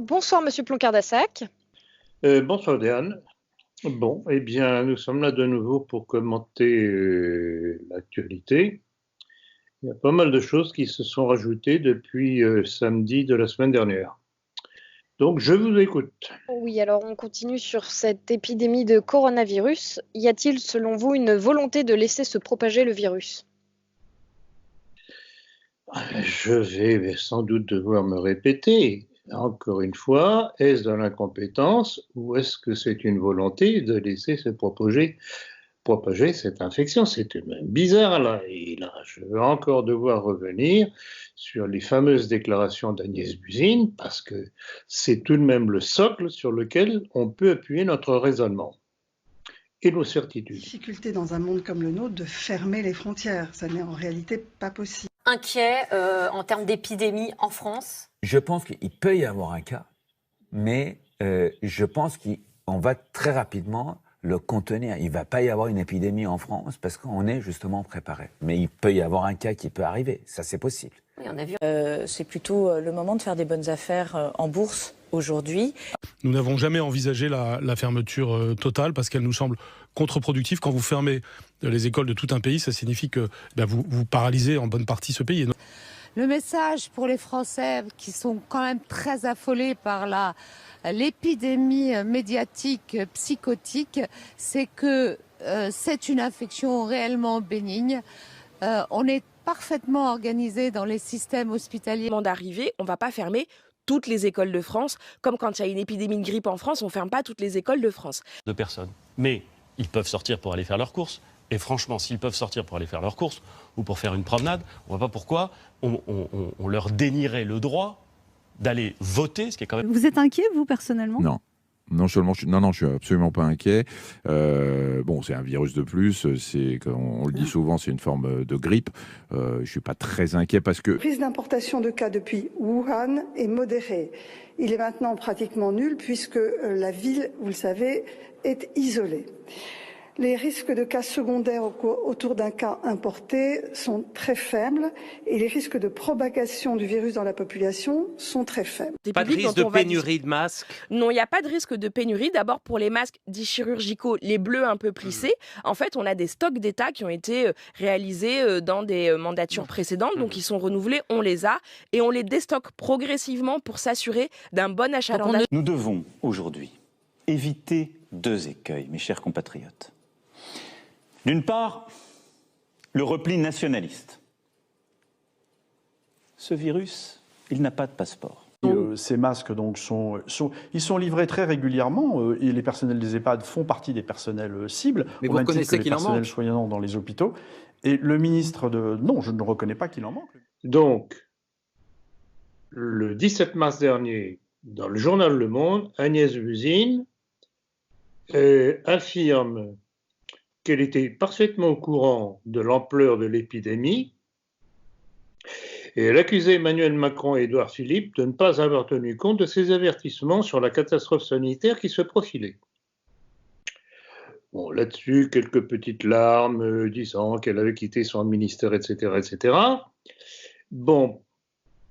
Bonsoir Monsieur Ploncard-Dassac. Bonsoir Diane. Bon, eh bien, nous sommes là de nouveau pour commenter l'actualité. Il y a pas mal de choses qui se sont rajoutées depuis samedi de la semaine dernière. Donc, je vous écoute. Oui, alors on continue sur cette épidémie de coronavirus. Y a-t-il, selon vous, une volonté de laisser se propager le virus? Je vais sans doute devoir me répéter. Encore une fois, est-ce de l'incompétence ou est-ce que c'est une volonté de laisser se propager cette infection? C'est même bizarre là. Et là, je vais encore devoir revenir sur les fameuses déclarations d'Agnès Buzyn parce que c'est tout de même le socle sur lequel on peut appuyer notre raisonnement et nos certitudes. Difficulté dans un monde comme le nôtre de fermer les frontières, ça n'est en réalité pas possible. Inquiet en termes d'épidémie en France? Je pense qu'il peut y avoir un cas, mais je pense qu'on va très rapidement le contenir. Il ne va pas y avoir une épidémie en France parce qu'on est justement préparé. Mais il peut y avoir un cas qui peut arriver, ça c'est possible. Oui, on a vu. C'est plutôt le moment de faire des bonnes affaires en bourse aujourd'hui. Nous n'avons jamais envisagé la fermeture totale parce qu'elle nous semble contre-productive. Quand vous fermez les écoles de tout un pays, ça signifie que vous paralysez en bonne partie ce pays. Le message pour les Français qui sont quand même très affolés par l'épidémie médiatique psychotique, c'est que c'est une infection réellement bénigne. On est parfaitement organisé dans les systèmes hospitaliers. D'arrivée, on ne va pas fermer toutes les écoles de France, comme quand il y a une épidémie de grippe en France, on ne ferme pas toutes les écoles de France. De personnes. Mais ils peuvent sortir pour aller faire leurs courses. Et franchement, s'ils peuvent sortir pour aller faire leurs courses ou pour faire une promenade, on ne voit pas pourquoi on leur dénierait le droit d'aller voter, ce qui est quand même... Vous êtes inquiet, vous, personnellement ? Non. Non, je suis absolument pas inquiet. Bon, c'est un virus de plus. On le dit souvent, c'est une forme de grippe. Je suis pas très inquiet parce que... La prise d'importation de cas depuis Wuhan est modérée. Il est maintenant pratiquement nul puisque la ville, vous le savez, est isolée. Les risques de cas secondaires autour d'un cas importé sont très faibles et les risques de propagation du virus dans la population sont très faibles. Pas de risque de pénurie de masques? Non, il n'y a pas de risque de pénurie. D'abord, pour les masques dits chirurgicaux, les bleus un peu plissés, en fait, on a des stocks d'État qui ont été réalisés dans des mandatures précédentes, donc ils sont renouvelés, on les a, et on les déstocke progressivement pour s'assurer d'un bon achalandage. Nous devons aujourd'hui éviter deux écueils, mes chers compatriotes. D'une part, le repli nationaliste. Ce virus, il n'a pas de passeport. Ces masques donc, ils sont livrés très régulièrement et les personnels des EHPAD font partie des personnels cibles. Mais vous reconnaissez qu'il en manque? Les personnels soignants dans les hôpitaux. Et le ministre de... Non, je ne reconnais pas qu'il en manque. Donc, le 17 mars dernier, dans le journal Le Monde, Agnès Buzyn affirme qu'elle était parfaitement au courant de l'ampleur de l'épidémie et elle accusait Emmanuel Macron et Édouard Philippe de ne pas avoir tenu compte de ces avertissements sur la catastrophe sanitaire qui se profilait. Bon, là-dessus, quelques petites larmes disant qu'elle avait quitté son ministère, etc., etc. Bon,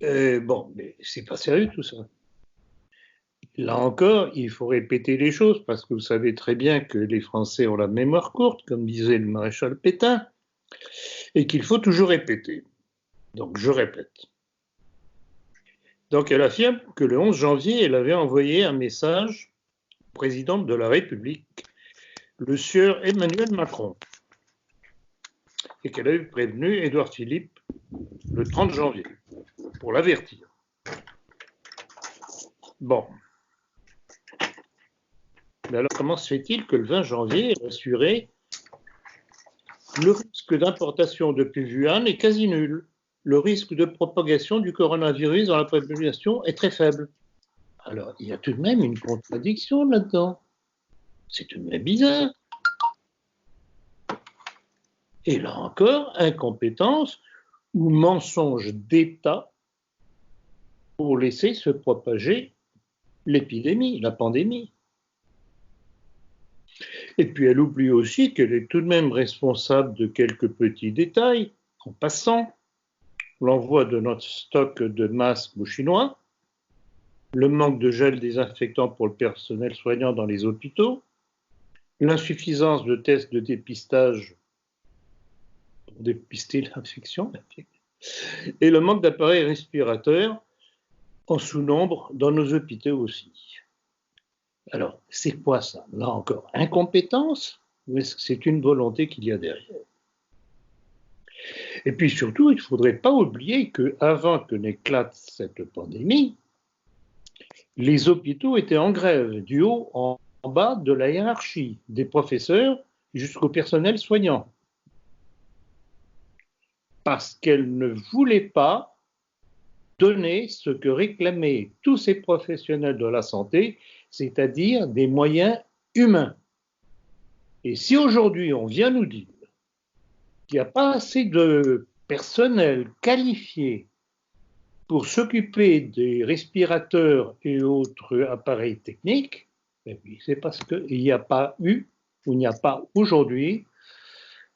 mais c'est pas sérieux tout ça. Là encore, il faut répéter les choses parce que vous savez très bien que les Français ont la mémoire courte, comme disait le maréchal Pétain, et qu'il faut toujours répéter. Donc, je répète. Donc, elle affirme que le 11 janvier, elle avait envoyé un message au président de la République, le sieur Emmanuel Macron, et qu'elle avait prévenu Édouard Philippe le 30 janvier pour l'avertir. Bon. Mais alors, comment se fait-il que le 20 janvier, elle assurait le risque d'importation depuis Wuhan est quasi nul. Le risque de propagation du coronavirus dans la population est très faible. Alors, il y a tout de même une contradiction là-dedans. C'est tout de même bizarre. Et là encore, incompétence ou mensonge d'État pour laisser se propager l'épidémie, la pandémie. Et puis elle oublie aussi qu'elle est tout de même responsable de quelques petits détails, en passant l'envoi de notre stock de masques aux Chinois, le manque de gel désinfectant pour le personnel soignant dans les hôpitaux, l'insuffisance de tests de dépistage pour dépister l'infection, et le manque d'appareils respirateurs en sous-nombre dans nos hôpitaux aussi. Alors, c'est quoi ça? Là encore, incompétence, ou est-ce que c'est une volonté qu'il y a derrière? Et puis surtout, il ne faudrait pas oublier qu'avant que n'éclate cette pandémie, les hôpitaux étaient en grève, du haut en bas de la hiérarchie, des professeurs jusqu'au personnel soignant. Parce qu'elles ne voulaient pas donner ce que réclamaient tous ces professionnels de la santé, c'est-à-dire des moyens humains. Et si aujourd'hui on vient nous dire qu'il n'y a pas assez de personnel qualifié pour s'occuper des respirateurs et autres appareils techniques, eh bien, c'est parce qu'il n'y a pas eu, ou il n'y a pas aujourd'hui,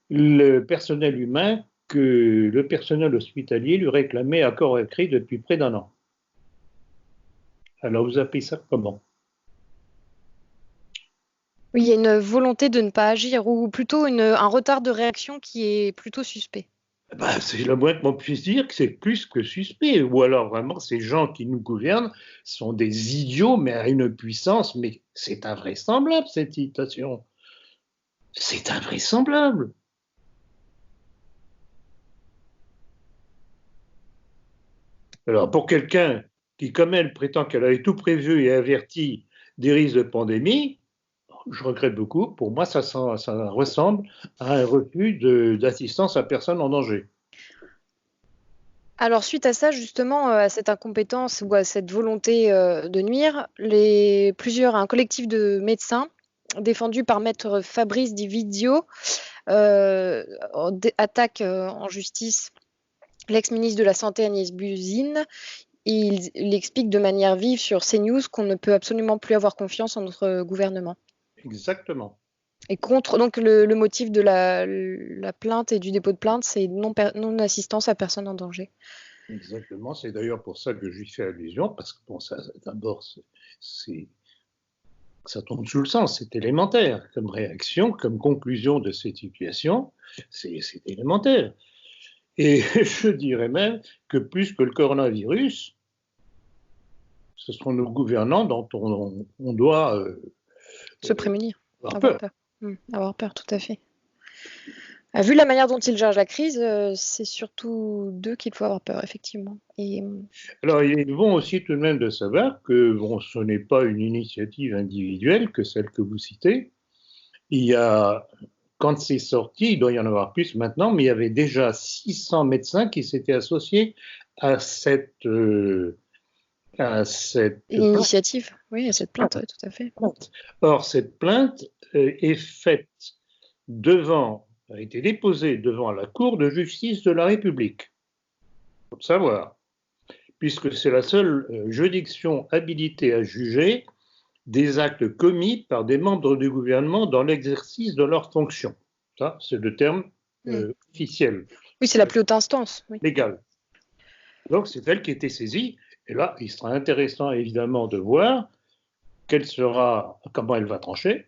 le personnel humain que le personnel hospitalier lui réclamait à corps et cri depuis près d'1 an. Alors vous appelez ça comment? Oui, il y a une volonté de ne pas agir, ou plutôt un retard de réaction qui est plutôt suspect. Ben, c'est le moins qu'on puisse dire que c'est plus que suspect. Ou alors vraiment, ces gens qui nous gouvernent sont des idiots, mais à une puissance, mais c'est invraisemblable cette citation. C'est invraisemblable. Alors pour quelqu'un qui, comme elle, prétend qu'elle avait tout prévu et averti des risques de pandémie, je regrette beaucoup. Pour moi, ça ressemble à un refus d'assistance à personne en danger. Alors, suite à ça, justement, à cette incompétence ou à cette volonté de nuire, un collectif de médecins défendu par maître Fabrice Di Vizio attaque en justice l'ex-ministre de la Santé Agnès Buzyn. Il explique de manière vive sur CNews qu'on ne peut absolument plus avoir confiance en notre gouvernement. Exactement. Et contre, donc le motif de la plainte et du dépôt de plainte, c'est non-assistance à personne en danger. Exactement, c'est d'ailleurs pour ça que j'y fais allusion, parce que bon, ça, d'abord, ça tombe sous le sens, c'est élémentaire comme réaction, comme conclusion de cette situation, c'est élémentaire. Et je dirais même que plus que le coronavirus, ce sont nos gouvernants dont on doit se prémunir, avoir peur. Avoir peur, tout à fait. Vu la manière dont ils gèrent la crise, c'est surtout d'eux qu'il faut avoir peur, effectivement. Alors, il est bon aussi tout de même de savoir que bon, ce n'est pas une initiative individuelle que celle que vous citez. Il y a, quand c'est sorti, il doit y en avoir plus maintenant, mais il y avait déjà 600 médecins qui s'étaient associés à cette initiative, oui, à cette plainte, oui, tout à fait. Or, cette plainte est faite a été déposée devant la Cour de justice de la République. Il faut le savoir, puisque c'est la seule juridiction habilitée à juger des actes commis par des membres du gouvernement dans l'exercice de leurs fonctions. Ça, c'est le terme officiel. Oui, c'est la plus haute instance. Oui. Légale. Donc, c'est elle qui était saisie. Et là, il sera intéressant, évidemment, de voir comment elle va trancher.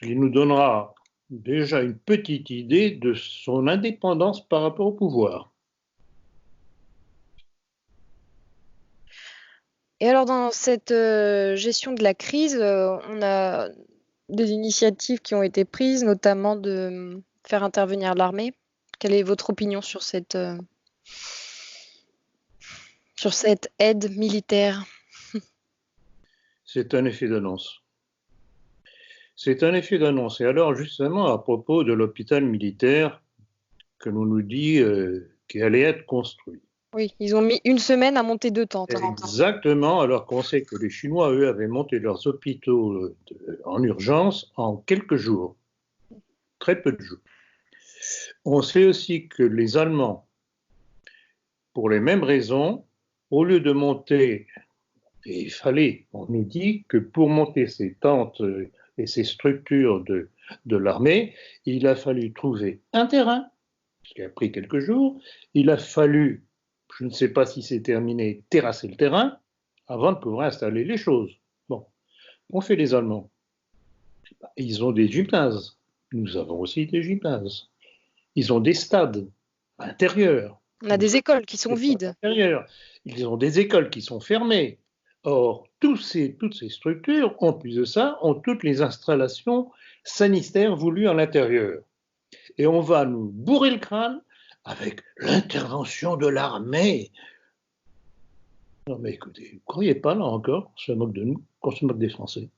Il nous donnera déjà une petite idée de son indépendance par rapport au pouvoir. Et alors, dans cette gestion de la crise, on a des initiatives qui ont été prises, notamment de faire intervenir l'armée. Quelle est votre opinion sur cette aide militaire? C'est un effet d'annonce. C'est un effet d'annonce. Et alors, justement, à propos de l'hôpital militaire que l'on nous dit qui allait être construit. Oui, ils ont mis 1 semaine à monter 2 tentes. Exactement, alors qu'on sait que les Chinois, eux, avaient monté leurs hôpitaux en urgence en quelques jours. Très peu de jours. On sait aussi que les Allemands, pour les mêmes raisons, au lieu de monter, et on nous dit que pour monter ces tentes et ces structures de l'armée, il a fallu trouver un terrain, ce qui a pris quelques jours, il a fallu je ne sais pas si c'est terminé, terrasser le terrain avant de pouvoir installer les choses. Bon, on fait les Allemands. Ils ont des gymnases. Nous avons aussi des gymnases. Ils ont des stades intérieurs. On a des écoles qui sont vides. Ils ont des écoles qui sont fermées. Or, toutes ces structures, en plus de ça, ont toutes les installations sanitaires voulues à l'intérieur. Et on va nous bourrer le crâne avec l'intervention de l'armée. Non mais écoutez, vous ne croyez pas là encore qu'on se moque de nous, qu'on se moque des Français?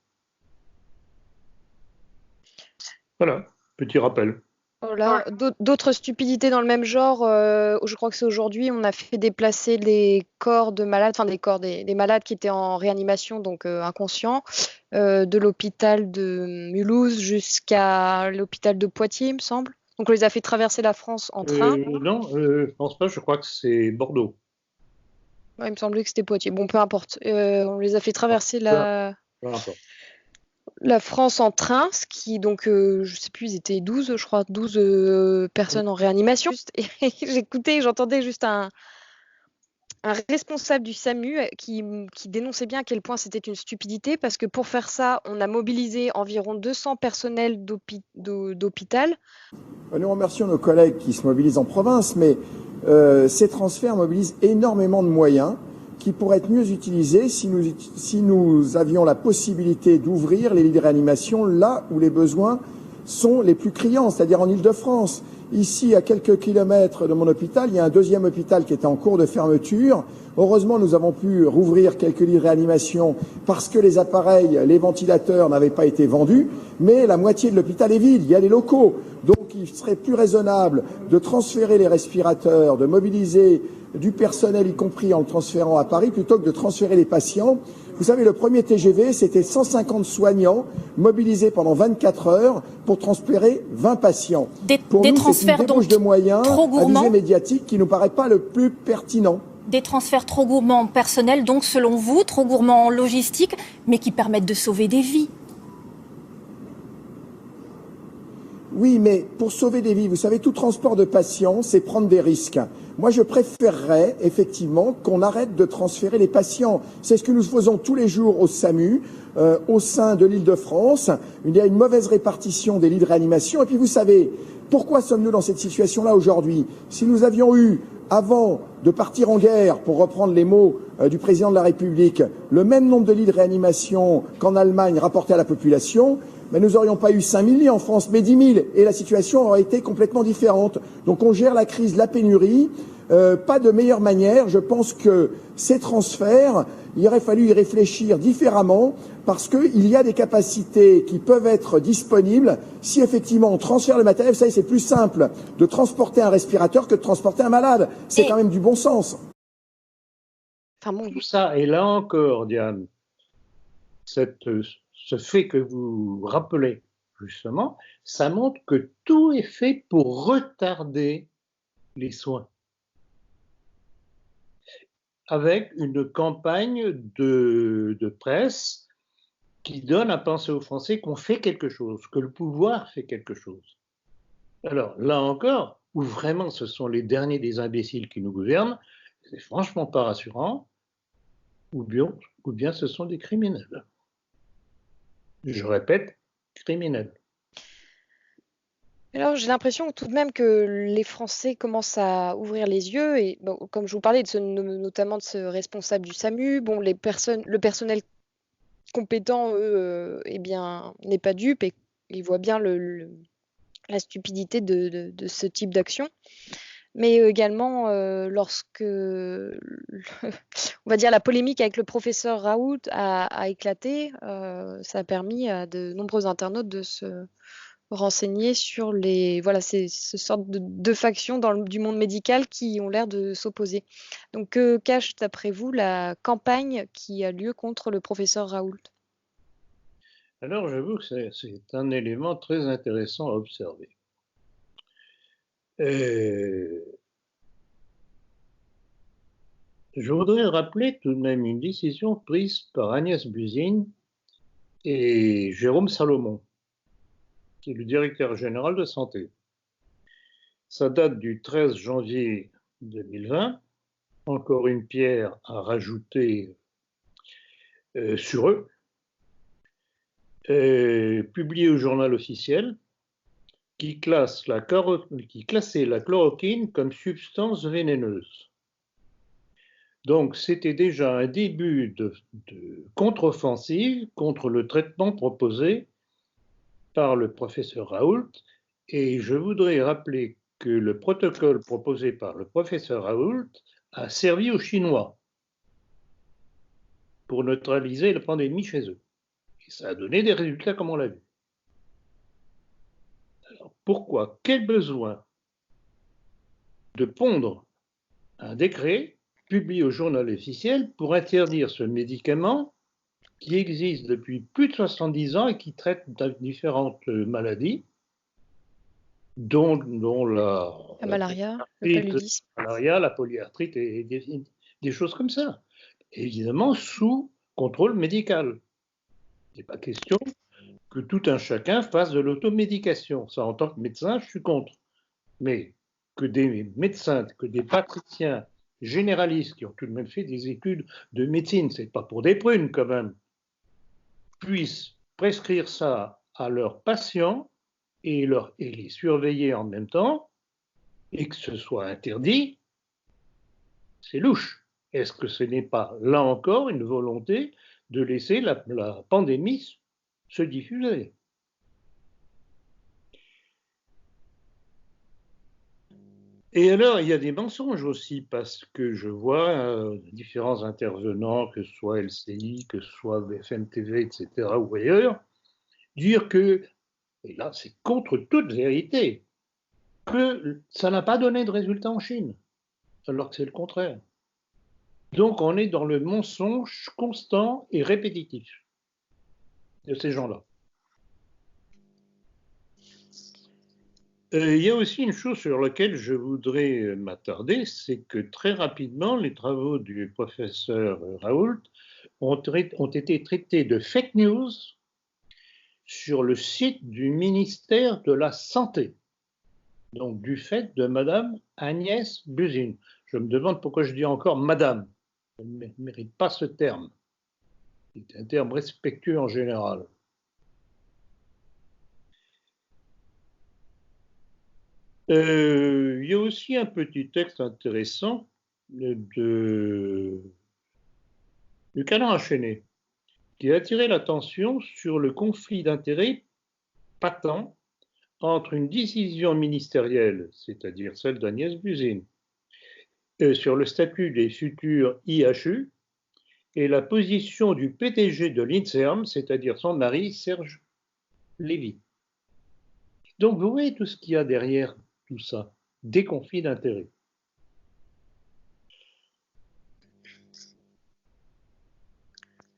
Voilà, petit rappel. Voilà. D'autres stupidités dans le même genre, je crois que c'est aujourd'hui, on a fait déplacer les corps de malades, enfin des malades qui étaient en réanimation, donc inconscients, de l'hôpital de Mulhouse jusqu'à l'hôpital de Poitiers, il me semble. Donc on les a fait traverser la France en train. Non, je ne pense pas, je crois que c'est Bordeaux. Ouais, il me semblait que c'était Poitiers. Bon, peu importe. On les a fait traverser la France en train, ce qui, donc, je sais plus, ils étaient 12, je crois, 12 personnes en réanimation. Et j'écoutais, j'entendais juste un responsable du SAMU qui dénonçait bien à quel point c'était une stupidité, parce que pour faire ça, on a mobilisé environ 200 personnels d'hôpital. Nous remercions nos collègues qui se mobilisent en province, mais ces transferts mobilisent énormément de moyens qui pourraient être mieux utilisés si nous avions la possibilité d'ouvrir les lits de réanimation là où les besoins sont les plus criants, c'est-à-dire en Île-de-France. Ici, à quelques kilomètres de mon hôpital, il y a un deuxième hôpital qui était en cours de fermeture. Heureusement, nous avons pu rouvrir quelques lits de réanimation parce que les appareils, les ventilateurs n'avaient pas été vendus, mais la moitié de l'hôpital est vide, il y a les locaux. Donc il serait plus raisonnable de transférer les respirateurs, de mobiliser du personnel, y compris en le transférant à Paris, plutôt que de transférer les patients. Vous savez, le premier TGV, c'était 150 soignants mobilisés pendant 24 heures pour transférer 20 patients. Pour nous, c'est une débauche de moyens à visée médiatique qui ne nous paraît pas le plus pertinent. Des transferts trop gourmands en personnel, donc selon vous, trop gourmands en logistique, mais qui permettent de sauver des vies. Oui, mais pour sauver des vies, vous savez, tout transport de patients, c'est prendre des risques. Moi, je préférerais effectivement qu'on arrête de transférer les patients. C'est ce que nous faisons tous les jours au SAMU, au sein de l'Île-de-France. Il y a une mauvaise répartition des lits de réanimation. Et puis, vous savez, pourquoi sommes-nous dans cette situation-là aujourd'hui? Si nous avions eu, avant de partir en guerre, pour reprendre les mots du président de la République, le même nombre de lits de réanimation qu'en Allemagne rapporté à la population, mais nous n'aurions pas eu 5 000 lits en France, mais 10 000, et la situation aurait été complètement différente. Donc on gère la crise, la pénurie, pas de meilleure manière. Je pense que ces transferts, il aurait fallu y réfléchir différemment, parce qu'il y a des capacités qui peuvent être disponibles si effectivement on transfère le matériel. Vous savez, c'est plus simple de transporter un respirateur que de transporter un malade. C'est quand même du bon sens. Tout ça, et là encore, Diane, ce fait que vous rappelez, justement, ça montre que tout est fait pour retarder les soins. Avec une campagne de presse qui donne à penser aux Français qu'on fait quelque chose, que le pouvoir fait quelque chose. Alors, là encore, où vraiment ce sont les derniers des imbéciles qui nous gouvernent, c'est franchement pas rassurant, ou bien ce sont des criminels. Je répète, criminels. Alors, j'ai l'impression tout de même que les Français commencent à ouvrir les yeux et bon, comme je vous parlais notamment de ce responsable du SAMU, bon, le personnel compétent, eux, eh bien, n'est pas dupe et il voit bien la stupidité de ce type d'action. Mais également, lorsque, on va dire, la polémique avec le professeur Raoult a éclaté, ça a permis à de nombreux internautes de se renseigner sur ces sortes de factions du monde médical qui ont l'air de s'opposer. Donc, que cache, d'après vous, la campagne qui a lieu contre le professeur Raoult? Alors, j'avoue que c'est un élément très intéressant à observer. Je voudrais rappeler tout de même une décision prise par Agnès Buzyn et Jérôme Salomon, qui est le directeur général de santé. Ça date du 13 janvier 2020. encore une pierre à rajouter sur eux, publié au journal officiel, qui classait la chloroquine comme substance vénéneuse. Donc, c'était déjà un début de contre-offensive contre le traitement proposé par le professeur Raoult. Et je voudrais rappeler que le protocole proposé par le professeur Raoult a servi aux Chinois pour neutraliser la pandémie chez eux. Et ça a donné des résultats comme on l'a vu. Alors pourquoi? Quel besoin de pondre un décret publié au journal officiel pour interdire ce médicament qui existe depuis plus de 70 ans et qui traite différentes maladies, dont la malaria, le paludisme. La malaria, la polyarthrite et des choses comme ça. Évidemment, sous contrôle médical. Il n'est pas question que tout un chacun fasse de l'automédication. Ça, en tant que médecin, je suis contre. Mais que des médecins, que des patriciens généralistes qui ont tout de même fait des études de médecine, c'est pas pour des prunes quand même, puissent prescrire ça à leurs patients et les surveiller en même temps, et que ce soit interdit, c'est louche. Est-ce que ce n'est pas, là encore, une volonté de laisser la pandémie se diffuser? Et alors, il y a des mensonges aussi, parce que je vois différents intervenants, que ce soit LCI, que ce soit BFM TV, etc., ou ailleurs, dire que, et là c'est contre toute vérité, que ça n'a pas donné de résultat en Chine, alors que c'est le contraire. Donc on est dans le mensonge constant et répétitif de ces gens-là. Il y a aussi une chose sur laquelle je voudrais m'attarder, c'est que très rapidement, les travaux du professeur Raoult ont été traités de fake news sur le site du ministère de la Santé, donc du fait de Madame Agnès Buzyn. Je me demande pourquoi je dis encore Madame. Elle ne mérite pas ce terme. C'est un terme respectueux en général. Il y a aussi un petit texte intéressant du Canard enchaîné qui a attiré l'attention sur le conflit d'intérêts patent entre une décision ministérielle, c'est-à-dire celle d'Agnès Buzyn, sur le statut des futurs IHU, et la position du PDG de l'INSERM, c'est-à-dire son mari, Serge Lévy. Donc vous voyez tout ce qu'il y a derrière tout ça, des conflits d'intérêts.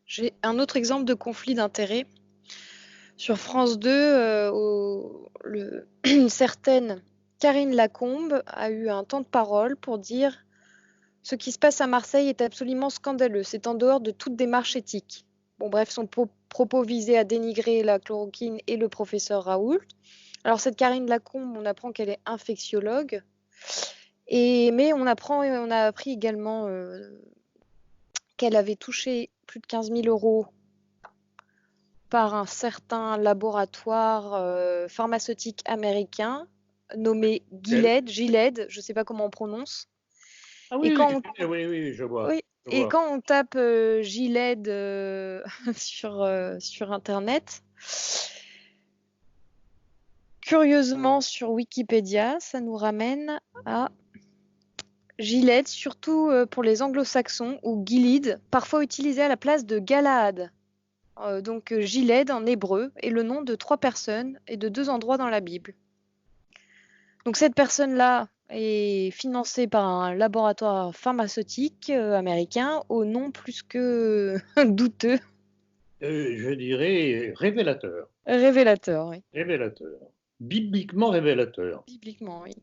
J'ai un autre exemple de conflit d'intérêts. Sur France 2, une certaine Karine Lacombe a eu un temps de parole pour dire « Ce qui se passe à Marseille est absolument scandaleux, c'est en dehors de toute démarche éthique ». Bon bref, son propos visait à dénigrer la chloroquine et le professeur Raoult. Alors cette Karine Lacombe, on apprend qu'elle est infectiologue, mais on a appris également qu'elle avait touché plus de 15 000 € par un certain laboratoire pharmaceutique américain nommé Gilead, je ne sais pas comment on prononce. Ah oui, oui, je vois. Oui. Et quand on tape Gilead sur Internet, curieusement sur Wikipédia, ça nous ramène à Gilead, surtout pour les anglo-saxons, ou Gilead, parfois utilisé à la place de Galahad. Donc Gilead en hébreu est le nom de 3 personnes et de 2 endroits dans la Bible. Donc cette personne-là est financée par un laboratoire pharmaceutique américain au nom plus que douteux. Je dirais révélateur. Révélateur, oui. Révélateur. Bibliquement révélateur. Bibliquement, oui.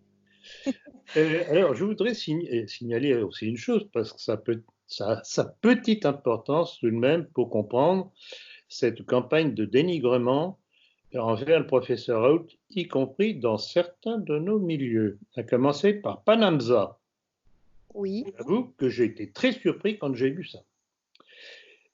Alors, je voudrais signaler aussi une chose, parce que ça a sa petite importance tout de même pour comprendre cette campagne de dénigrement envers le professeur Raoult, y compris dans certains de nos milieux, à commencer par Panamza. Oui. J'avoue que j'ai été très surpris quand j'ai lu ça.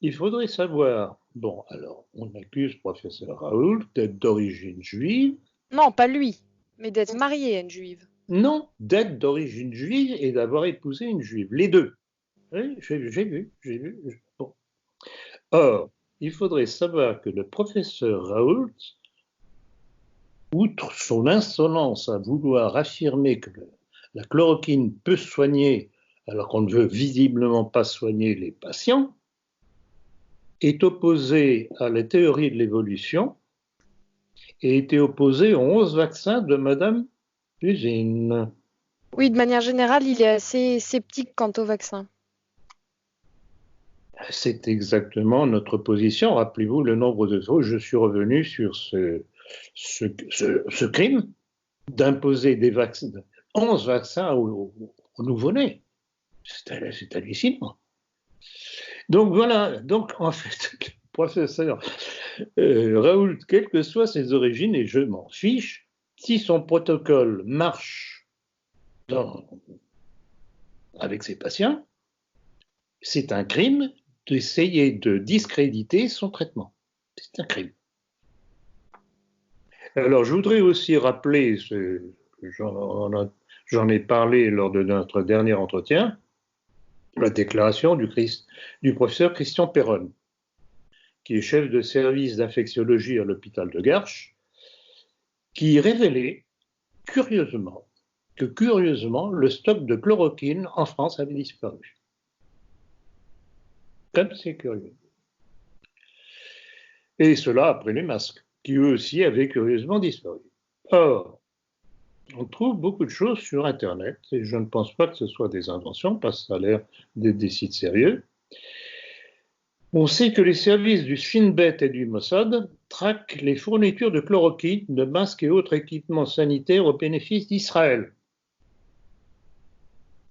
Il faudrait savoir, bon, alors, on accuse professeur Raoult d'être d'origine juive. Non, pas lui, mais d'être marié à une juive. Non, d'être d'origine juive et d'avoir épousé une juive. Les deux. Oui, j'ai vu. Bon. Or, il faudrait savoir que le professeur Raoult, outre son insolence à vouloir affirmer que la chloroquine peut soigner, alors qu'on ne veut visiblement pas soigner les patients, est opposé à la théorie de l'évolution et était opposé aux 11 vaccins de Madame Usine. Oui, de manière générale, il est assez sceptique quant au vaccin. C'est exactement notre position. Rappelez-vous le nombre de fois où je suis revenu sur ce crime d'imposer des vaccins, 11 vaccins aux nouveau-nés. C'est hallucinant. Donc voilà, donc en fait, le professeur Raoult, quelles que soient ses origines, et je m'en fiche, si son protocole marche avec ses patients, c'est un crime d'essayer de discréditer son traitement. C'est un crime. Alors, je voudrais aussi rappeler, j'en ai parlé lors de notre dernier entretien, la déclaration du professeur Christian Perron, qui est chef de service d'infectiologie à l'hôpital de Garches, qui révélait curieusement que le stock de chloroquine en France avait disparu. Comme c'est curieux. Et cela après les masques, qui eux aussi avaient curieusement disparu. Or, on trouve beaucoup de choses sur Internet, et je ne pense pas que ce soit des inventions, parce que ça a l'air d'être des sites sérieux. On sait que les services du Shin Bet et du Mossad traquent les fournitures de chloroquine, de masques et autres équipements sanitaires au bénéfice d'Israël.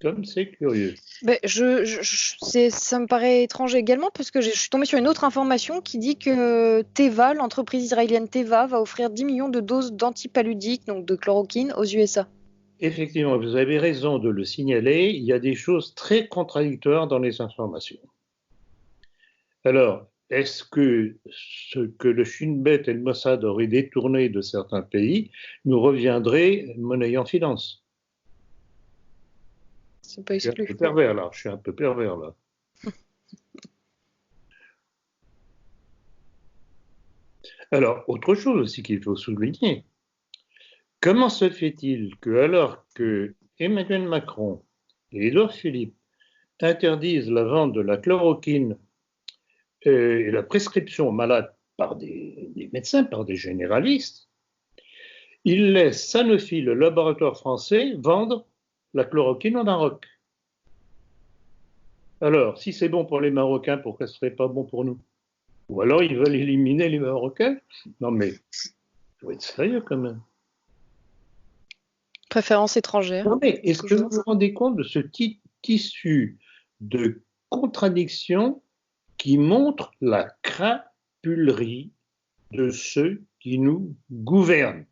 Comme c'est curieux. Ben, ça me paraît étrange également, parce que je suis tombée sur une autre information qui dit que Teva, l'entreprise israélienne Teva, va offrir 10 millions de doses d'antipaludiques, donc de chloroquine, aux USA. Effectivement, vous avez raison de le signaler, il y a des choses très contradictoires dans les informations. Alors, est-ce que ce que le Shin Bet et le Mossad auraient détourné de certains pays nous reviendrait monnaie en finance? C'est pas exclu. Je suis un peu pervers là. Alors, autre chose aussi qu'il faut souligner. Comment se fait-il que, alors que Emmanuel Macron et Édouard Philippe interdisent la vente de la chloroquine et la prescription aux malades par des médecins, par des généralistes, ils laissent Sanofi, le laboratoire français, vendre la chloroquine au Maroc. Alors, si c'est bon pour les Marocains, pourquoi ce ne serait pas bon pour nous? Ou alors ils veulent éliminer les Marocains? Non mais, il faut être sérieux quand même. Préférence étrangère. Non mais, est-ce que vous vous rendez compte de ce tissu de contradictions qui montre la crapulerie de ceux qui nous gouvernent?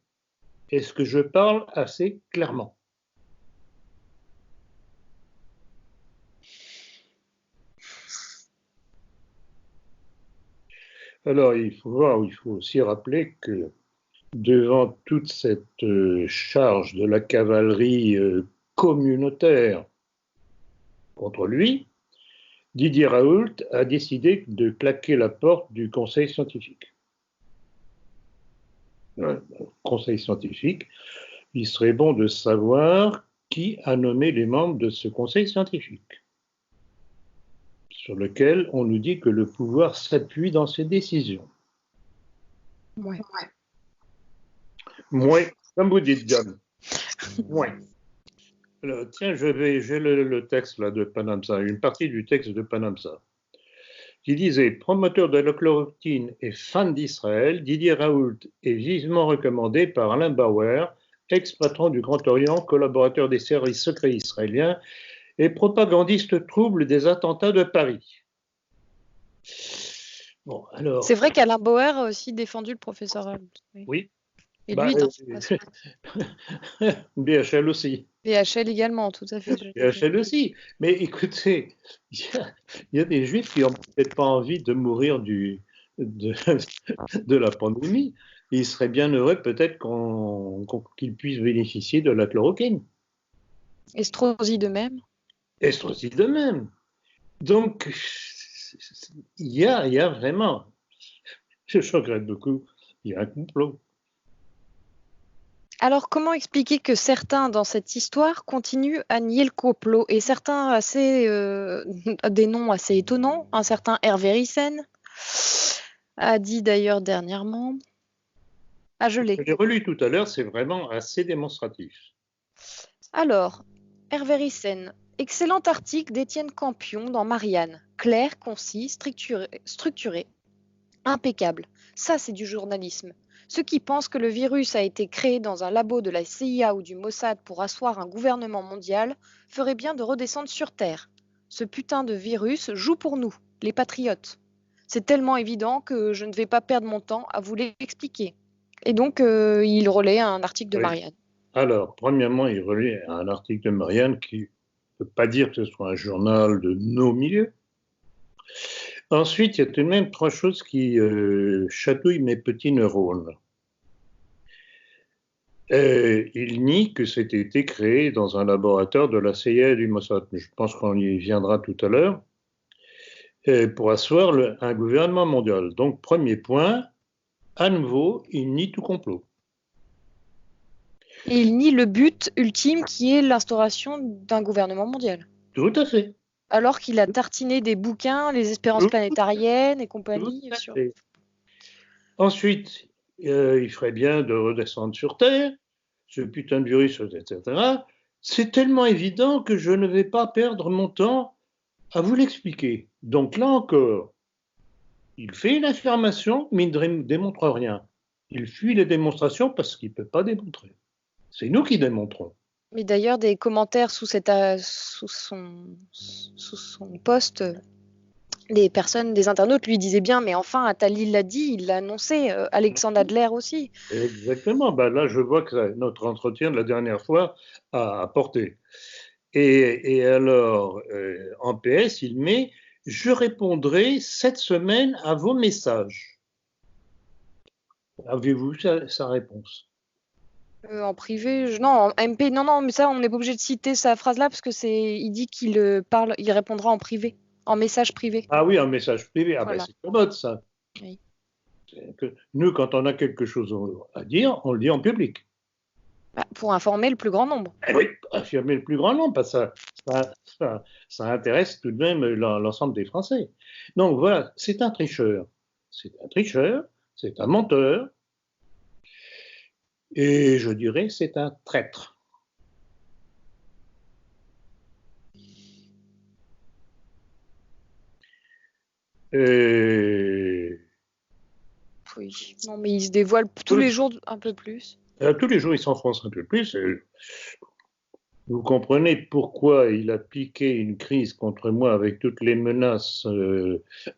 Est-ce que je parle assez clairement? Alors, il faut aussi rappeler que devant toute cette charge de la cavalerie communautaire contre lui, Didier Raoult a décidé de claquer la porte du conseil scientifique. Conseil scientifique, il serait bon de savoir qui a nommé les membres de ce conseil scientifique, sur lequel on nous dit que le pouvoir s'appuie dans ses décisions. Ouais. Mouais, comme vous dites, John. Mouais. Alors, tiens, j'ai le texte là de Panamsa, une partie du texte de Panamsa, qui disait « Promoteur de la chloroquine et fan d'Israël, Didier Raoult est vivement recommandé par Alain Bauer, ex-patron du Grand Orient, collaborateur des services secrets israéliens et propagandiste trouble des attentats de Paris. » Bon, alors... C'est vrai qu'Alain Bauer a aussi défendu le professeur Raoult. Oui. Et lui, BHL aussi. VHL également, tout à fait. VHL aussi. Mais écoutez, il y a des juifs qui n'ont peut-être pas envie de mourir de la pandémie. Ils seraient bien heureux peut-être qu'ils puissent bénéficier de la chloroquine. Estrosi de même. Estrosi de même. Donc, il y a vraiment, je regrette beaucoup, il y a un complot. Alors, comment expliquer que certains dans cette histoire continuent à nier le complot et certains des noms assez étonnants, un certain Hervé Ryssen a dit d'ailleurs dernièrement. Ah, je l'ai. Je l'ai relu tout à l'heure, c'est vraiment assez démonstratif. Alors, Hervé Ryssen, excellent article d'Étienne Campion dans Marianne. Clair, concis, structuré, impeccable. Ça, c'est du journalisme. Ceux qui pensent que le virus a été créé dans un labo de la CIA ou du Mossad pour asseoir un gouvernement mondial feraient bien de redescendre sur Terre. Ce putain de virus joue pour nous, les patriotes. C'est tellement évident que je ne vais pas perdre mon temps à vous l'expliquer. Et donc, il relaie un article de Marianne. Alors, premièrement, il relaie un article de Marianne qui ne peut pas dire que ce soit un journal de nos milieux. Ensuite, il y a tout de même trois choses qui chatouillent mes petits neurones. Il nie que c'était été créé dans un laboratoire de la CIA et du Mossad. Je pense qu'on y viendra tout à l'heure. Pour asseoir un gouvernement mondial. Donc, premier point, à nouveau, il nie tout complot. Et il nie le but ultime qui est l'instauration d'un gouvernement mondial. Tout à fait. Alors qu'il a tartiné des bouquins, les espérances planétariennes et compagnie. Ensuite, il ferait bien de redescendre sur Terre, ce putain de virus, etc. C'est tellement évident que je ne vais pas perdre mon temps à vous l'expliquer. Donc là encore, il fait une affirmation, mais il ne démontre rien. Il fuit les démonstrations parce qu'il ne peut pas démontrer. C'est nous qui démontrons. Mais d'ailleurs, des commentaires sous son post, des internautes lui disaient bien, mais enfin, Attali l'a dit, il l'a annoncé, Alexandre Adler aussi. Exactement. Ben là, je vois que notre entretien de la dernière fois a porté. Et alors, en PS, il met « Je répondrai cette semaine à vos messages ». Avez-vous sa réponse? En privé, non, en MP, non, mais ça, on n'est pas obligé de citer sa phrase-là parce que il dit qu'il répondra en privé, en message privé. Ah oui, en message privé. Ah voilà. Ben c'est commode, ça. Oui. Nous, quand on a quelque chose à dire, on le dit en public. Pour informer le plus grand nombre. Oui, affirmer le plus grand nombre, parce que ça intéresse tout de même l'ensemble des Français. Donc voilà, c'est un tricheur. C'est un tricheur, c'est un menteur, et je dirais c'est un traître. Oui, non, mais il se dévoile tous les jours un peu plus. Tous les jours, il s'enfonce un peu plus. Vous comprenez pourquoi il a piqué une crise contre moi avec toutes les menaces,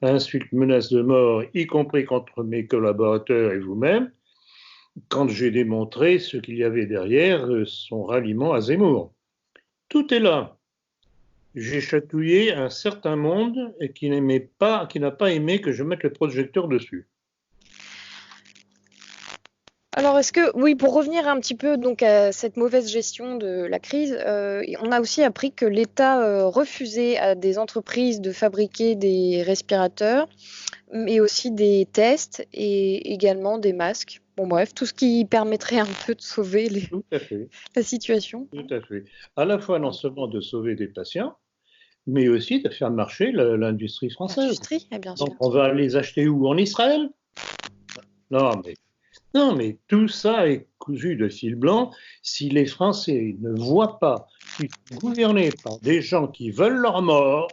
insultes, menaces de mort, y compris contre mes collaborateurs et vous-même, quand j'ai démontré ce qu'il y avait derrière son ralliement à Zemmour. Tout est là. J'ai chatouillé un certain monde et qui n'a pas aimé que je mette le projecteur dessus. Alors, oui, pour revenir un petit peu donc à cette mauvaise gestion de la crise, on a aussi appris que l'État refusait à des entreprises de fabriquer des respirateurs, mais aussi des tests et également des masques. Bon, bref, tout ce qui permettrait un peu de sauver la situation. Tout à fait. À la fois non seulement de sauver des patients, mais aussi de faire marcher l'industrie française. L'industrie, bien sûr. Donc, on va les acheter où? En Israël? Non, mais tout ça est cousu de fil blanc. Si les Français ne voient pas qu'ils sont gouvernés par des gens qui veulent leur mort,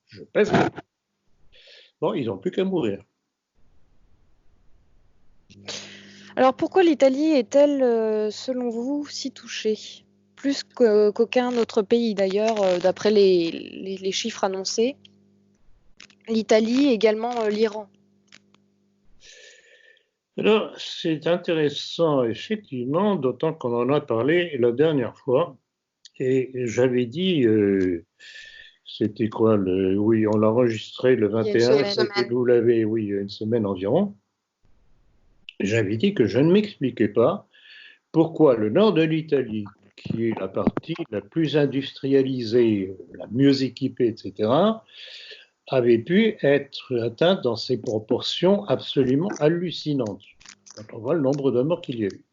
je pèse. Bon, ils n'ont plus qu'à mourir. Alors, pourquoi l'Italie est-elle, selon vous, si touchée? Plus qu'aucun autre pays, d'ailleurs, d'après les chiffres annoncés. L'Italie, également l'Iran. Alors, c'est intéressant, effectivement, d'autant qu'on en a parlé la dernière fois. Et j'avais dit, c'était quoi oui, on l'a enregistré le 21, vous l'avez, oui, il y a une semaine environ. J'avais dit que je ne m'expliquais pas pourquoi le nord de l'Italie, qui est la partie la plus industrialisée, la mieux équipée, etc., avait pu être atteint dans ces proportions absolument hallucinantes, quand on voit le nombre de morts qu'il y a eu.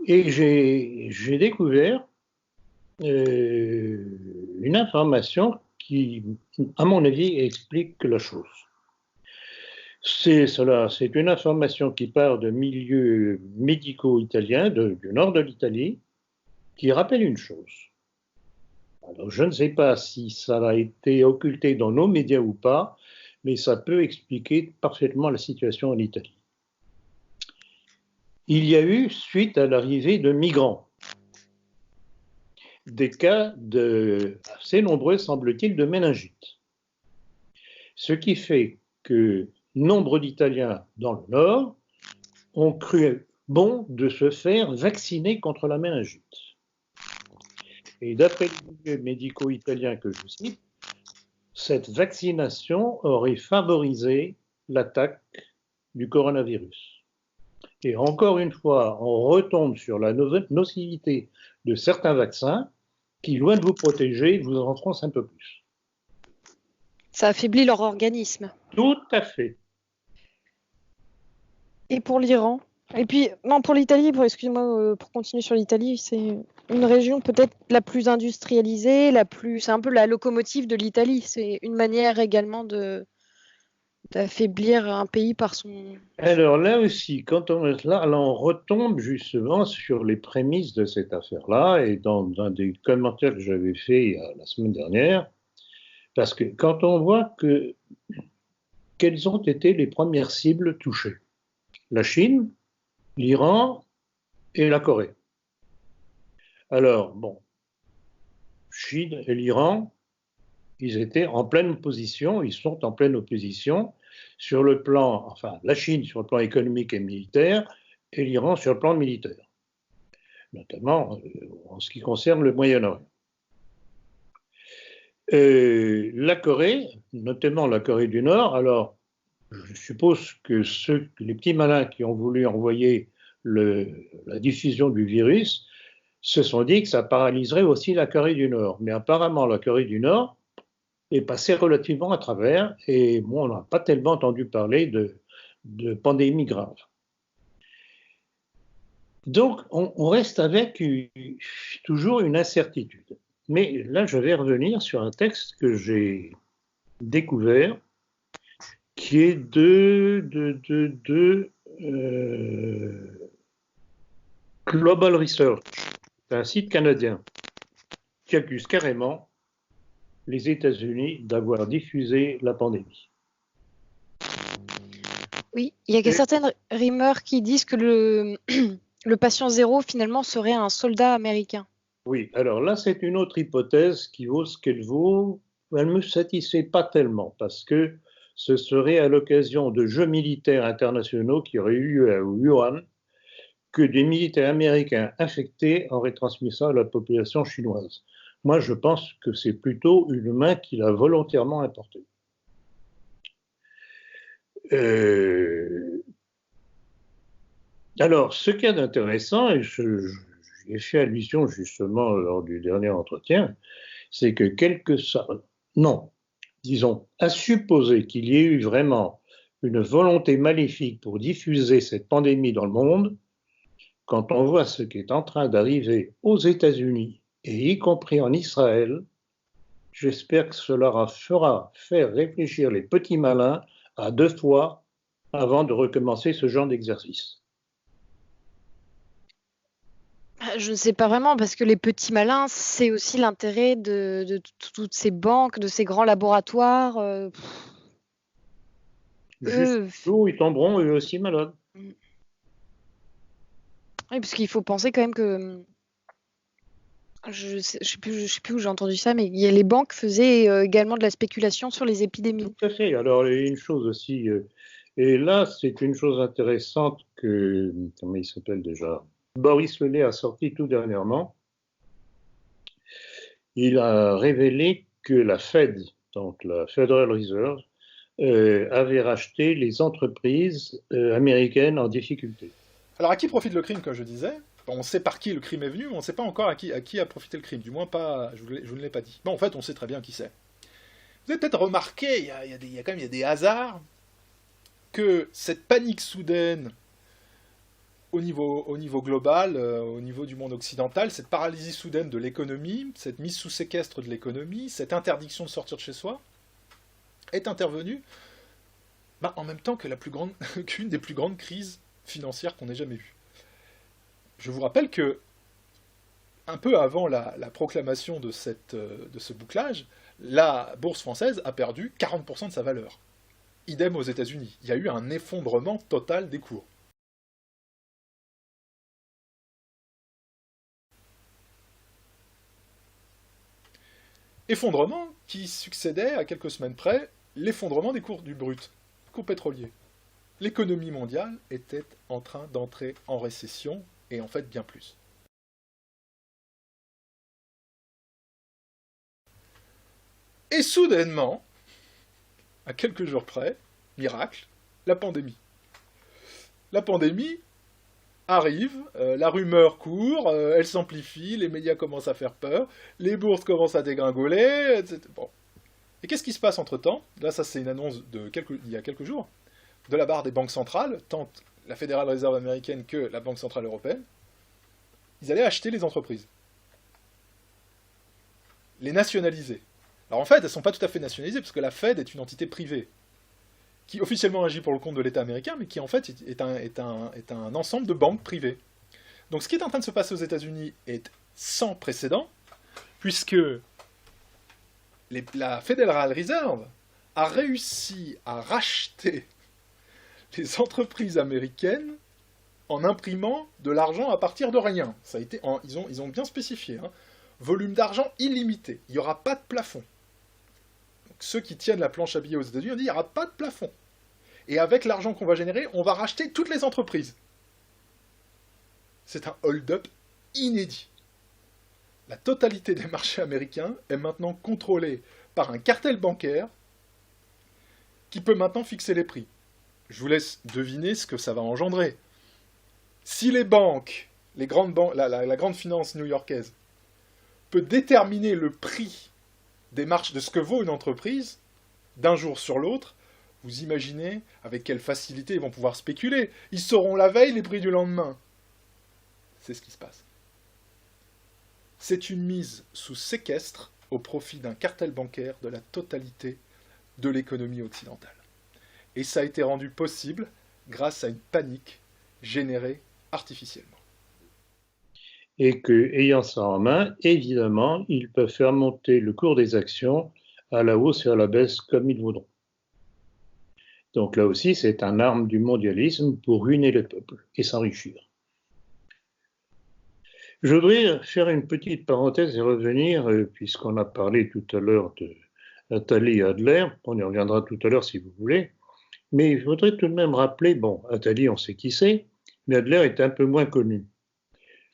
Et j'ai découvert une information qui, à mon avis, explique la chose. C'est une information qui part de milieux médicaux italiens, du nord de l'Italie, qui rappelle une chose. Alors, je ne sais pas si ça a été occulté dans nos médias ou pas, mais ça peut expliquer parfaitement la situation en Italie. Il y a eu, suite à l'arrivée de migrants, des cas assez nombreux, semble-t-il, de méningite. Ce qui fait que nombre d'Italiens dans le Nord ont cru bon de se faire vacciner contre la méningite. Et d'après les milieux médicaux italiens que je cite, cette vaccination aurait favorisé l'attaque du coronavirus. Et encore une fois, on retombe sur la nocivité de certains vaccins qui, loin de vous protéger, vous enfoncent un peu plus. Ça affaiblit leur organisme. Tout à fait. Et pour l'Iran? Et puis, non, pour l'Italie, excuse-moi, pour continuer sur l'Italie, c'est une région peut-être la plus industrialisée, c'est un peu la locomotive de l'Italie. C'est une manière également d'affaiblir un pays par son... Alors là aussi, quand on retombe justement sur les prémices de cette affaire-là, et dans un des commentaires que j'avais fait la semaine dernière, parce que quand on voit quelles ont été les premières cibles touchées, la Chine, l'Iran et la Corée. Alors, bon, Chine et l'Iran, ils étaient en pleine opposition, ils sont en pleine opposition sur le plan, enfin, la Chine sur le plan économique et militaire, et l'Iran sur le plan militaire, notamment en ce qui concerne le Moyen-Orient. La Corée, notamment la Corée du Nord, alors, je suppose que les petits malins qui ont voulu envoyer la diffusion du virus se sont dit que ça paralyserait aussi la Corée du Nord. Mais apparemment, la Corée du Nord est passée relativement à travers et bon, on n'a pas tellement entendu parler de pandémie grave. Donc, on reste avec toujours une incertitude. Mais là, je vais revenir sur un texte que j'ai découvert qui est Global Research. C'est un site canadien qui accuse carrément les États-Unis d'avoir diffusé la pandémie. Oui, il y a certaines rumeurs qui disent que le patient zéro, finalement, serait un soldat américain. Oui, alors là, c'est une autre hypothèse qui vaut ce qu'elle vaut. Elle ne me satisfait pas tellement parce que ce serait à l'occasion de jeux militaires internationaux qui auraient eu lieu à Wuhan que des militaires américains infectés auraient transmis ça à la population chinoise. Moi, je pense que c'est plutôt une main qui l'a volontairement importé. Alors, ce qu'il y a d'intéressant, et j'ai fait allusion justement lors du dernier entretien, c'est que disons, à supposer qu'il y ait eu vraiment une volonté maléfique pour diffuser cette pandémie dans le monde, quand on voit ce qui est en train d'arriver aux États-Unis, et y compris en Israël, j'espère que cela fera faire réfléchir les petits malins à 2 fois avant de recommencer ce genre d'exercice. Je ne sais pas vraiment, parce que les petits malins, c'est aussi l'intérêt de toutes ces banques, de ces grands laboratoires. Jusqu'où ils tomberont eux aussi malades. Oui, parce qu'il faut penser quand même que... Je ne sais plus où j'ai entendu ça, mais les banques faisaient également de la spéculation sur les épidémies. Tout à fait. Alors, il y a une chose aussi Et là, c'est une chose intéressante que, comment il s'appelle déjà, Boris Lelay a sorti tout dernièrement. Il a révélé que la Fed, donc la Federal Reserve, avait racheté les entreprises américaines en difficulté. Alors à qui profite le crime, comme je disais? On sait par qui le crime est venu, mais on ne sait pas encore à qui a profité le crime. Du moins, pas, je ne l'ai pas dit. Bon, en fait, on sait très bien qui c'est. Vous avez peut-être remarqué, il y a des hasards, que cette panique soudaine au niveau global, au niveau du monde occidental, cette paralysie soudaine de l'économie, cette mise sous séquestre de l'économie, cette interdiction de sortir de chez soi, est intervenue en même temps que qu'une des plus grandes crises financières qu'on ait jamais vues. Je vous rappelle que, un peu avant la proclamation de ce bouclage, la bourse française a perdu 40% de sa valeur. Idem aux États-Unis. Il y a eu un effondrement total des cours. Effondrement qui succédait, à quelques semaines près, l'effondrement des cours du brut, cours pétrolier. L'économie mondiale était en train d'entrer en récession, et en fait bien plus. Et soudainement, à quelques jours près, miracle, la pandémie. La pandémie arrive, la rumeur court, elle s'amplifie, les médias commencent à faire peur, les bourses commencent à dégringoler, etc. Bon. Et qu'est-ce qui se passe entre-temps? Là, ça c'est une annonce il y a quelques jours, de la part des banques centrales, tant la Federal Reserve américaine que la Banque centrale européenne, ils allaient acheter les entreprises. Les nationaliser. Alors en fait, elles ne sont pas tout à fait nationalisées, parce que la Fed est une entité privée, qui officiellement agit pour le compte de l'État américain, mais qui en fait est un ensemble de banques privées. Donc ce qui est en train de se passer aux États-Unis est sans précédent, puisque la Federal Reserve a réussi à racheter les entreprises américaines en imprimant de l'argent à partir de rien. Ça a été ils ont bien spécifié, hein. Volume d'argent illimité, il n'y aura pas de plafond. Donc, ceux qui tiennent la planche à billets aux États-Unis ont dit il n'y aura pas de plafond. Et avec l'argent qu'on va générer, on va racheter toutes les entreprises. C'est un hold-up inédit. La totalité des marchés américains est maintenant contrôlée par un cartel bancaire qui peut maintenant fixer les prix. Je vous laisse deviner ce que ça va engendrer. Si les banques, la grande finance new-yorkaise, peut déterminer le prix de ce que vaut une entreprise d'un jour sur l'autre, vous imaginez avec quelle facilité ils vont pouvoir spéculer. Ils sauront la veille les prix du lendemain. C'est ce qui se passe. C'est une mise sous séquestre au profit d'un cartel bancaire de la totalité de l'économie occidentale. Et ça a été rendu possible grâce à une panique générée artificiellement. Et que, ayant ça en main, évidemment, ils peuvent faire monter le cours des actions à la hausse et à la baisse comme ils voudront. Donc là aussi, c'est une arme du mondialisme pour ruiner les peuples et s'enrichir. Je voudrais faire une petite parenthèse et revenir, puisqu'on a parlé tout à l'heure de Attali et Adler, on y reviendra tout à l'heure si vous voulez, mais je voudrais tout de même rappeler, bon, Attali, on sait qui c'est, mais Adler est un peu moins connu.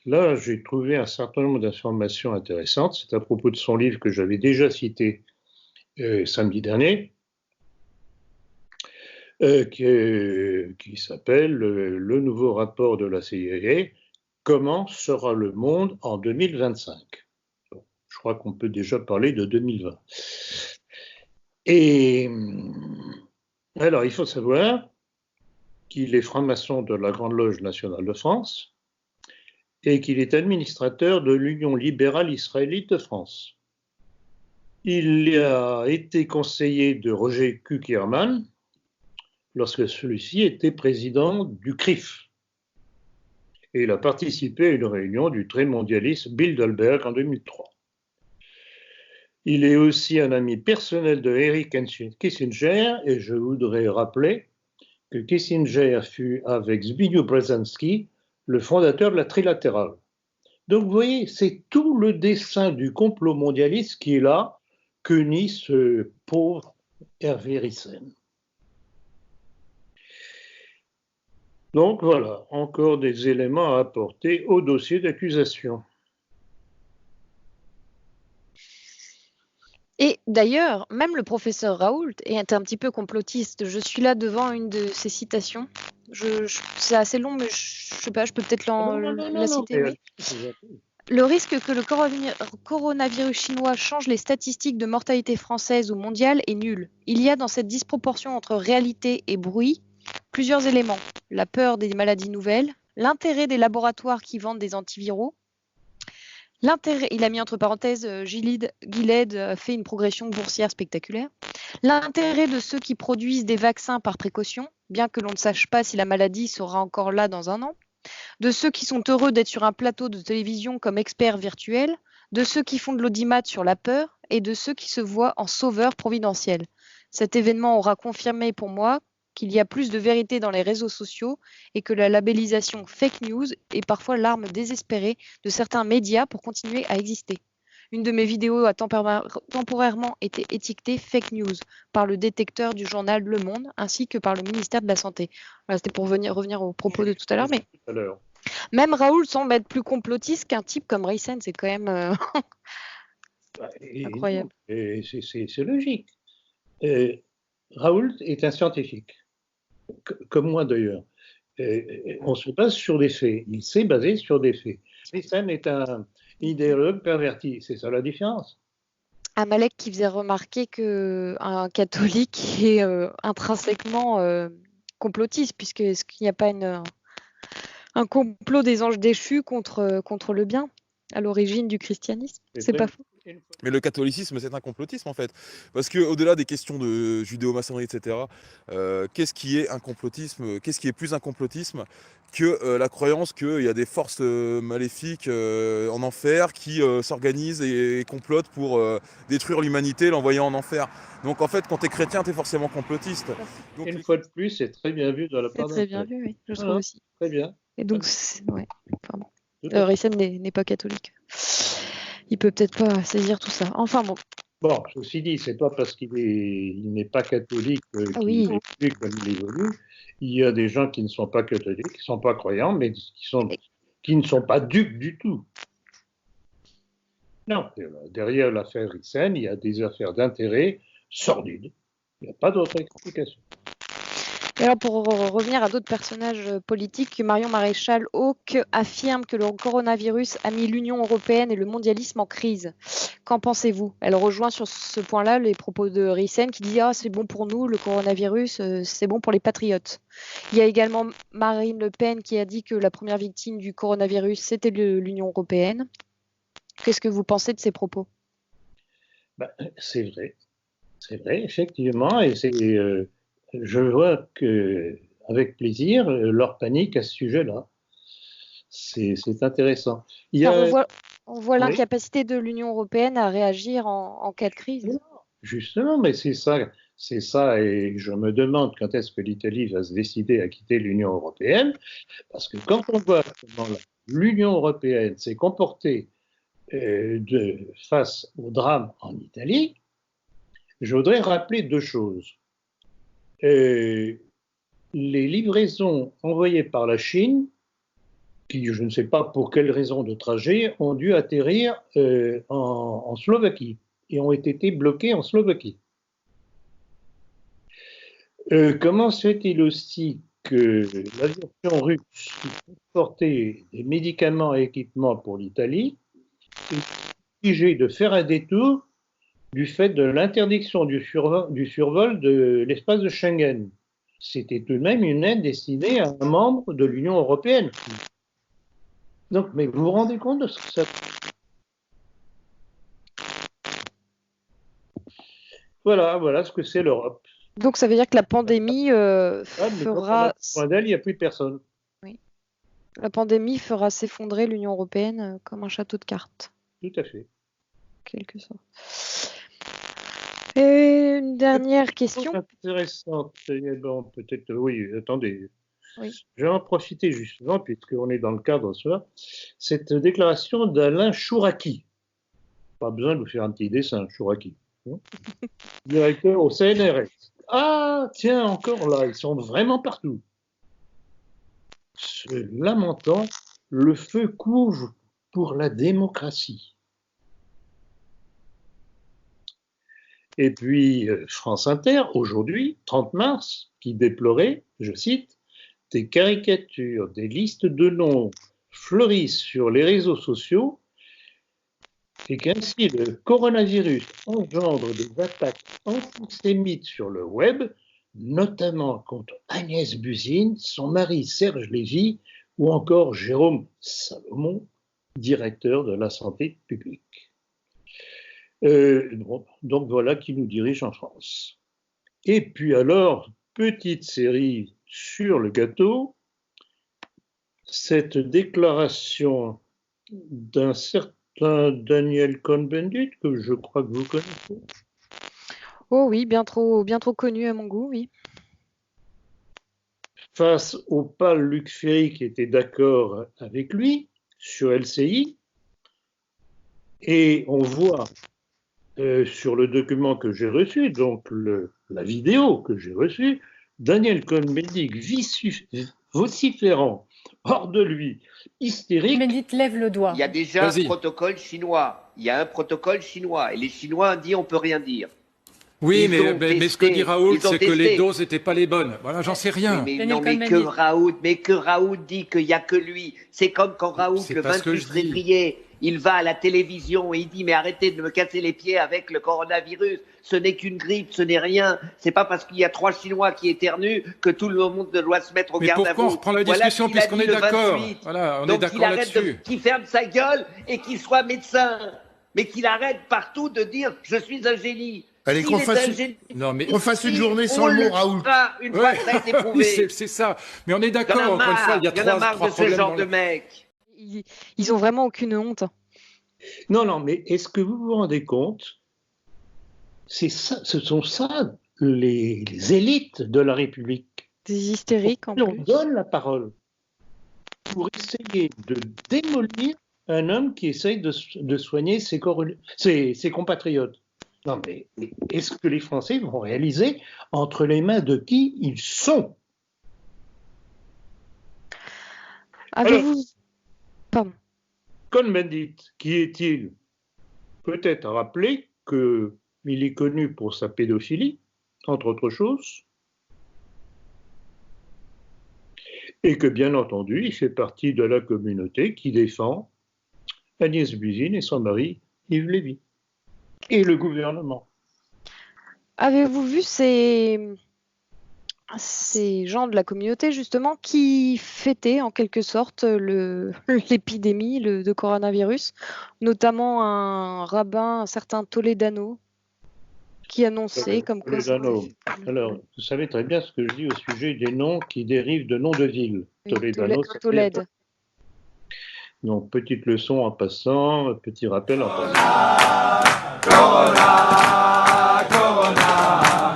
Là, j'ai trouvé un certain nombre d'informations intéressantes. C'est à propos de son livre que j'avais déjà cité samedi dernier, qui s'appelle « Le nouveau rapport de la CIA, comment sera le monde en 2025 ?» Bon, je crois qu'on peut déjà parler de 2020. Et alors, il faut savoir qu'il est franc-maçon de la Grande Loge nationale de France, et qu'il est administrateur de l'Union libérale israélite de France. Il a été conseiller de Roger Kuckerman lorsque celui-ci était président du CRIF. Et il a participé à une réunion du très mondialiste Bilderberg en 2003. Il est aussi un ami personnel de Henry Kissinger, et je voudrais rappeler que Kissinger fut avec Zbigniew Brzezinski le fondateur de la trilatérale. Donc vous voyez, c'est tout le dessein du complot mondialiste qui est là, que nie ce pauvre Hervé Ryssen. Donc voilà, encore des éléments à apporter au dossier d'accusation. Et d'ailleurs, même le professeur Raoult est un petit peu complotiste. Je suis là devant une de ses citations. C'est assez long, mais je sais pas, je peux peut-être la citer. Oui. Le risque que le coronavirus chinois change les statistiques de mortalité française ou mondiale est nul. Il y a dans cette disproportion entre réalité et bruit plusieurs éléments. La peur des maladies nouvelles, l'intérêt des laboratoires qui vendent des antiviraux, l'intérêt, il a mis entre parenthèses, Gilead fait une progression boursière spectaculaire. L'intérêt de ceux qui produisent des vaccins par précaution, bien que l'on ne sache pas si la maladie sera encore là dans un an. De ceux qui sont heureux d'être sur un plateau de télévision comme experts virtuels, de ceux qui font de l'audimat sur la peur et de ceux qui se voient en sauveurs providentiels. Cet événement aura confirmé pour moi qu'il y a plus de vérité dans les réseaux sociaux et que la labellisation fake news est parfois l'arme désespérée de certains médias pour continuer à exister. Une de mes vidéos a temporairement été étiquetée fake news par le détecteur du journal Le Monde ainsi que par le ministère de la Santé. Voilà, c'était pour revenir aux propos de tout à l'heure, mais même Raoult semble être plus complotiste qu'un type comme Reyssen, c'est quand même incroyable. Et c'est logique. Raoult est un scientifique, comme moi d'ailleurs. On se base sur des faits. Il s'est basé sur des faits. Reyssen est un idéologue perverti, c'est ça la différence. Amalek qui faisait remarquer qu'un catholique est intrinsèquement complotiste, puisque est-ce qu'il n'y a pas un complot des anges déchus contre le bien à l'origine du christianisme? C'est pas faux. Mais le catholicisme, c'est un complotisme en fait. Parce qu'au-delà des questions de judéo-maçonnerie, etc., qu'est-ce qui est un complotisme? Qu'est-ce qui est plus un complotisme que la croyance qu'il y a des forces maléfiques en enfer qui s'organisent et complotent pour détruire l'humanité, l'envoyant en enfer? Donc en fait, quand tu es chrétien, tu es forcément complotiste. Donc, une fois de plus, c'est très bien vu de la part C'est très bien vu, oui, je trouve aussi. Très bien. Et donc, ouais, pardon. Reyssen n'est pas catholique. Il peut peut-être pas saisir tout ça. Enfin bon. Bon, ceci dit, c'est pas parce qu'il n'est pas catholique qu'il évolue comme il évolue. Il y a des gens qui ne sont pas catholiques, qui ne sont pas croyants, mais qui ne sont pas dupes du tout. Non, derrière l'affaire Reyssen, il y a des affaires d'intérêt sordides. Il n'y a pas d'autre explication. Et alors pour revenir à d'autres personnages politiques, Marion Maréchal Hauck affirme que le coronavirus a mis l'Union européenne et le mondialisme en crise. Qu'en pensez-vous? Elle rejoint sur ce point-là les propos de Reyssen qui dit « Ah, c'est bon pour nous, le coronavirus, c'est bon pour les patriotes ». Il y a également Marine Le Pen qui a dit que la première victime du coronavirus, c'était l'Union européenne. Qu'est-ce que vous pensez de ces propos? C'est vrai, effectivement, et c'est... je vois avec plaisir leur panique à ce sujet-là. C'est intéressant. On voit l'incapacité de l'Union européenne à réagir en cas de crise. Justement, mais c'est ça, et je me demande quand est-ce que l'Italie va se décider à quitter l'Union européenne, parce que quand on voit comment l'Union européenne s'est comportée face au drame en Italie, je voudrais rappeler deux choses. Les livraisons envoyées par la Chine, qui je ne sais pas pour quelle raison de trajet, ont dû atterrir en Slovaquie et ont été bloquées en Slovaquie. Comment se fait-il aussi que l'aviation russe qui transportait des médicaments et équipements pour l'Italie est obligée de faire un détour du fait de l'interdiction du survol de l'espace de Schengen? C'était tout de même une aide destinée à un membre de l'Union européenne. Donc, mais vous vous rendez compte de ce que ça... Voilà ce que c'est l'Europe. Donc ça veut dire que la pandémie fera... il n'y a plus personne. Oui. La pandémie fera s'effondrer l'Union européenne comme un château de cartes. Tout à fait. Quelque sorte. Et une dernière question. Intéressante. Bon, peut-être, oui, attendez. Oui. Je vais en profiter justement, puisqu'on est dans le cadre de cela. Cette déclaration d'Alain Chouraki. Pas besoin de vous faire un petit dessin, Chouraki. Directeur au CNRS. Ah, tiens, encore là, ils sont vraiment partout. se lamentant, le feu couvre pour la démocratie. Et puis France Inter, aujourd'hui, 30 mars, qui déplorait, je cite, des caricatures, des listes de noms fleurissent sur les réseaux sociaux et qu'ainsi le coronavirus engendre des attaques antisémites sur le web, notamment contre Agnès Buzyn, son mari Serge Lévy ou encore Jérôme Salomon, directeur de la santé publique. Donc voilà qui nous dirige en France. Et puis alors, petite série sur le gâteau, cette déclaration d'un certain Daniel Cohn-Bendit, que je crois que vous connaissez. Oh oui, bien trop connu à mon goût, oui. Face au pâle Luc Ferry qui était d'accord avec lui sur LCI, et on voit sur le document que j'ai reçu, donc la vidéo que j'ai reçue, Daniel Cohn-Bendit vociférant hors de lui, hystérique. Bendit lève le doigt. Il y a déjà un protocole chinois. Il y a un protocole chinois. Et les Chinois ont dit on ne peut rien dire. Oui, mais ce que dit Raoult, c'est que les doses n'étaient pas les bonnes. Voilà, j'en sais rien. Mais que Raoult dit qu'il n'y a que lui. C'est comme quand Raoult, le 28 février, il va à la télévision et il dit mais arrêtez de me casser les pieds avec le coronavirus. Ce n'est qu'une grippe, ce n'est rien. C'est pas parce qu'il y a 3 Chinois qui éternuent que tout le monde doit se mettre au garde à vous. Mais pourquoi on reprend la discussion puisqu'on est d'accord? Voilà, on est d'accord là-dessus. Qu'il ferme sa gueule et qu'il soit médecin. Mais qu'il arrête partout de dire je suis un génie. Allez, qu'on fasse une journée sans le mot Raoult. Une fois que ça a été prouvé. C'est ça. Mais on est d'accord, encore une fois, il y a trois de ce genre de mecs. Ils ont vraiment aucune honte. Non, mais est-ce que vous vous rendez compte? Ce sont ça les élites de la République. Des hystériques en plus. On donne la parole pour essayer de démolir un homme qui essaye de soigner ses compatriotes. Non, mais est-ce que les Français vont réaliser entre les mains de qui ils sont? Avez-vous... Pardon. Cohn-Bendit, qui est-il? Peut-être rappeler qu'il est connu pour sa pédophilie, entre autres choses, et que, bien entendu, il fait partie de la communauté qui défend Agnès Buzyn et son mari Yves Lévy. Et le gouvernement. Avez-vous vu ces gens de la communauté, justement, qui fêtaient en quelque sorte l'épidémie de coronavirus, notamment un rabbin, un certain Toledano, qui annonçait comme quoi... Toledano. Alors, vous savez très bien ce que je dis au sujet des noms qui dérivent de noms de villes. Oui, Toledano, Tolède. Donc, petite leçon en passant, petit rappel en passant. Corona, Corona,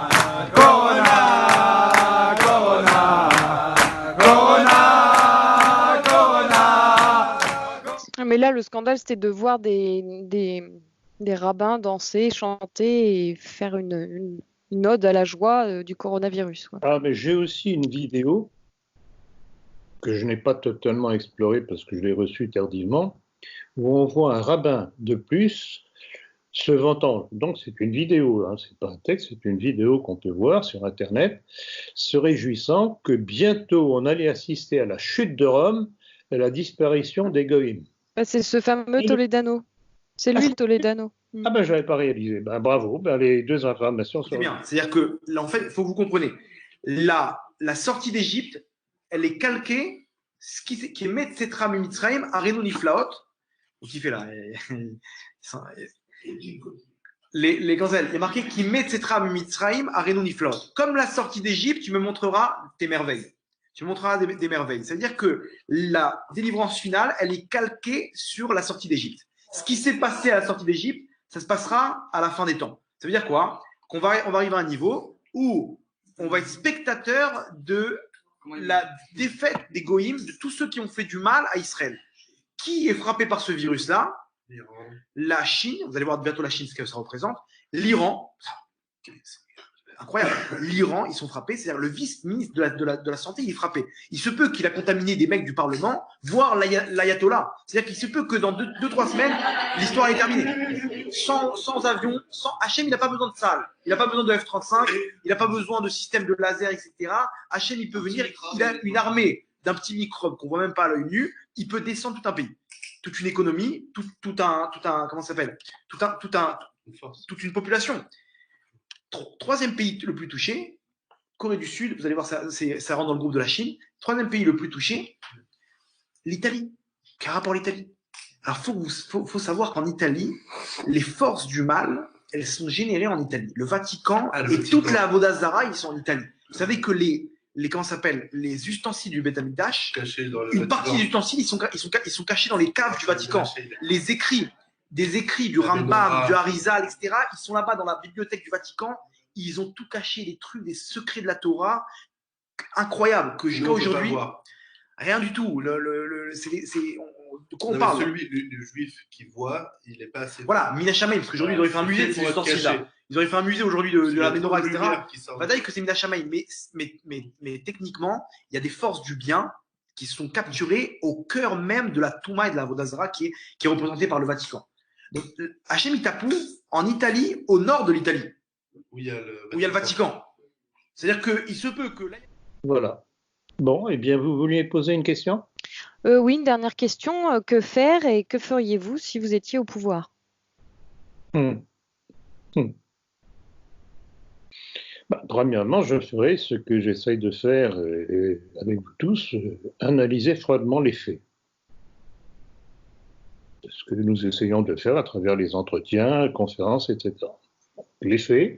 Corona, Corona, Corona. Mais là, le scandale, c'était de voir des rabbins danser, chanter et faire une ode à la joie du coronavirus. Quoi. Ah, mais j'ai aussi une vidéo que je n'ai pas totalement explorée parce que je l'ai reçue tardivement, où on voit un rabbin de plus se vantant, donc c'est une vidéo, hein, c'est pas un texte, c'est une vidéo qu'on peut voir sur Internet, se réjouissant que bientôt on allait assister à la chute de Rome et à la disparition des goïms. Bah, c'est ce fameux Toledano. C'est lui le Toledano. Ah ben j'avais pas réalisé. Ben, bravo, les deux informations sont... C'est bien, c'est-à-dire que, là, en fait, il faut que vous compreniez, la sortie d'Égypte, elle est calquée, ce qui est Metzetra Mitzrayim à Renou Niflaot. Qui fait là les gazelles, il est marqué qui Metzetra Mitzrayim à Renou Niflaot. Comme la sortie d'Égypte, tu me montreras tes merveilles. Tu me montreras des merveilles. C'est-à-dire que la délivrance finale, elle est calquée sur la sortie d'Égypte. Ce qui s'est passé à la sortie d'Égypte, ça se passera à la fin des temps. Ça veut dire quoi? On va arriver à un niveau où on va être spectateur de la défaite des goïms, de tous ceux qui ont fait du mal à Israël. Qui est frappé par ce virus-là? La Chine, vous allez voir bientôt la Chine, ce que ça représente, l'Iran, incroyable. L'Iran, ils sont frappés, c'est-à-dire le vice-ministre de la Santé, il est frappé. Il se peut qu'il a contaminé des mecs du Parlement, voire l'ayatollah. C'est-à-dire qu'il se peut que dans 2-3 semaines, l'histoire est terminée. Sans avion, sans Hachem, il n'a pas besoin de salles, il n'a pas besoin de F-35, il n'a pas besoin de système de laser, etc. Hachem, il peut venir, il a une armée d'un petit microbe qu'on voit même pas à l'œil nu, il peut descendre tout un pays, toute une économie, tout un comment ça s'appelle, toute une population. Troisième pays le plus touché, Corée du Sud, vous allez voir, ça rentre dans le groupe de la Chine. Troisième pays le plus touché, l'Italie. Quel rapport l'Italie? Alors, faut savoir qu'en Italie, les forces du mal, elles sont générées en Italie. Le Vatican et toute la Vodazara, ils sont en Italie. Vous savez que les ustensiles du Beth Amikdash, une partie des ustensiles, ils sont cachés dans les caves du Vatican. Les écrits, des écrits du Rambam, du Harizal, etc. Ils sont là-bas dans la bibliothèque du Vatican. Ils ont tout caché, les trucs, des secrets de la Torah incroyables que j'ai aujourd'hui. Rien du tout. De quoi on parle? Le juif qui voit, il n'est pas assez. Voilà, Minashamay, parce qu'aujourd'hui, ils auraient fait un musée de ces ustensiles-là. Ils auraient fait un musée aujourd'hui de la Menorah, etc. Badaï que c'est Minashamay, mais techniquement, il y a des forces du bien qui sont capturées au cœur même de la Touma et de la Vodazara qui est représentée par le Vatican. Donc, Hachem Itapou, en Italie, au nord de l'Italie, où il y a le Vatican. C'est-à-dire qu'il se peut que... Voilà. Bon, eh bien, vous vouliez poser une question? Oui, une dernière question. Que faire et que feriez-vous si vous étiez au pouvoir? Premièrement, je ferai ce que j'essaye de faire avec vous tous, analyser froidement les faits. Ce que nous essayons de faire à travers les entretiens, conférences, etc. Les faits,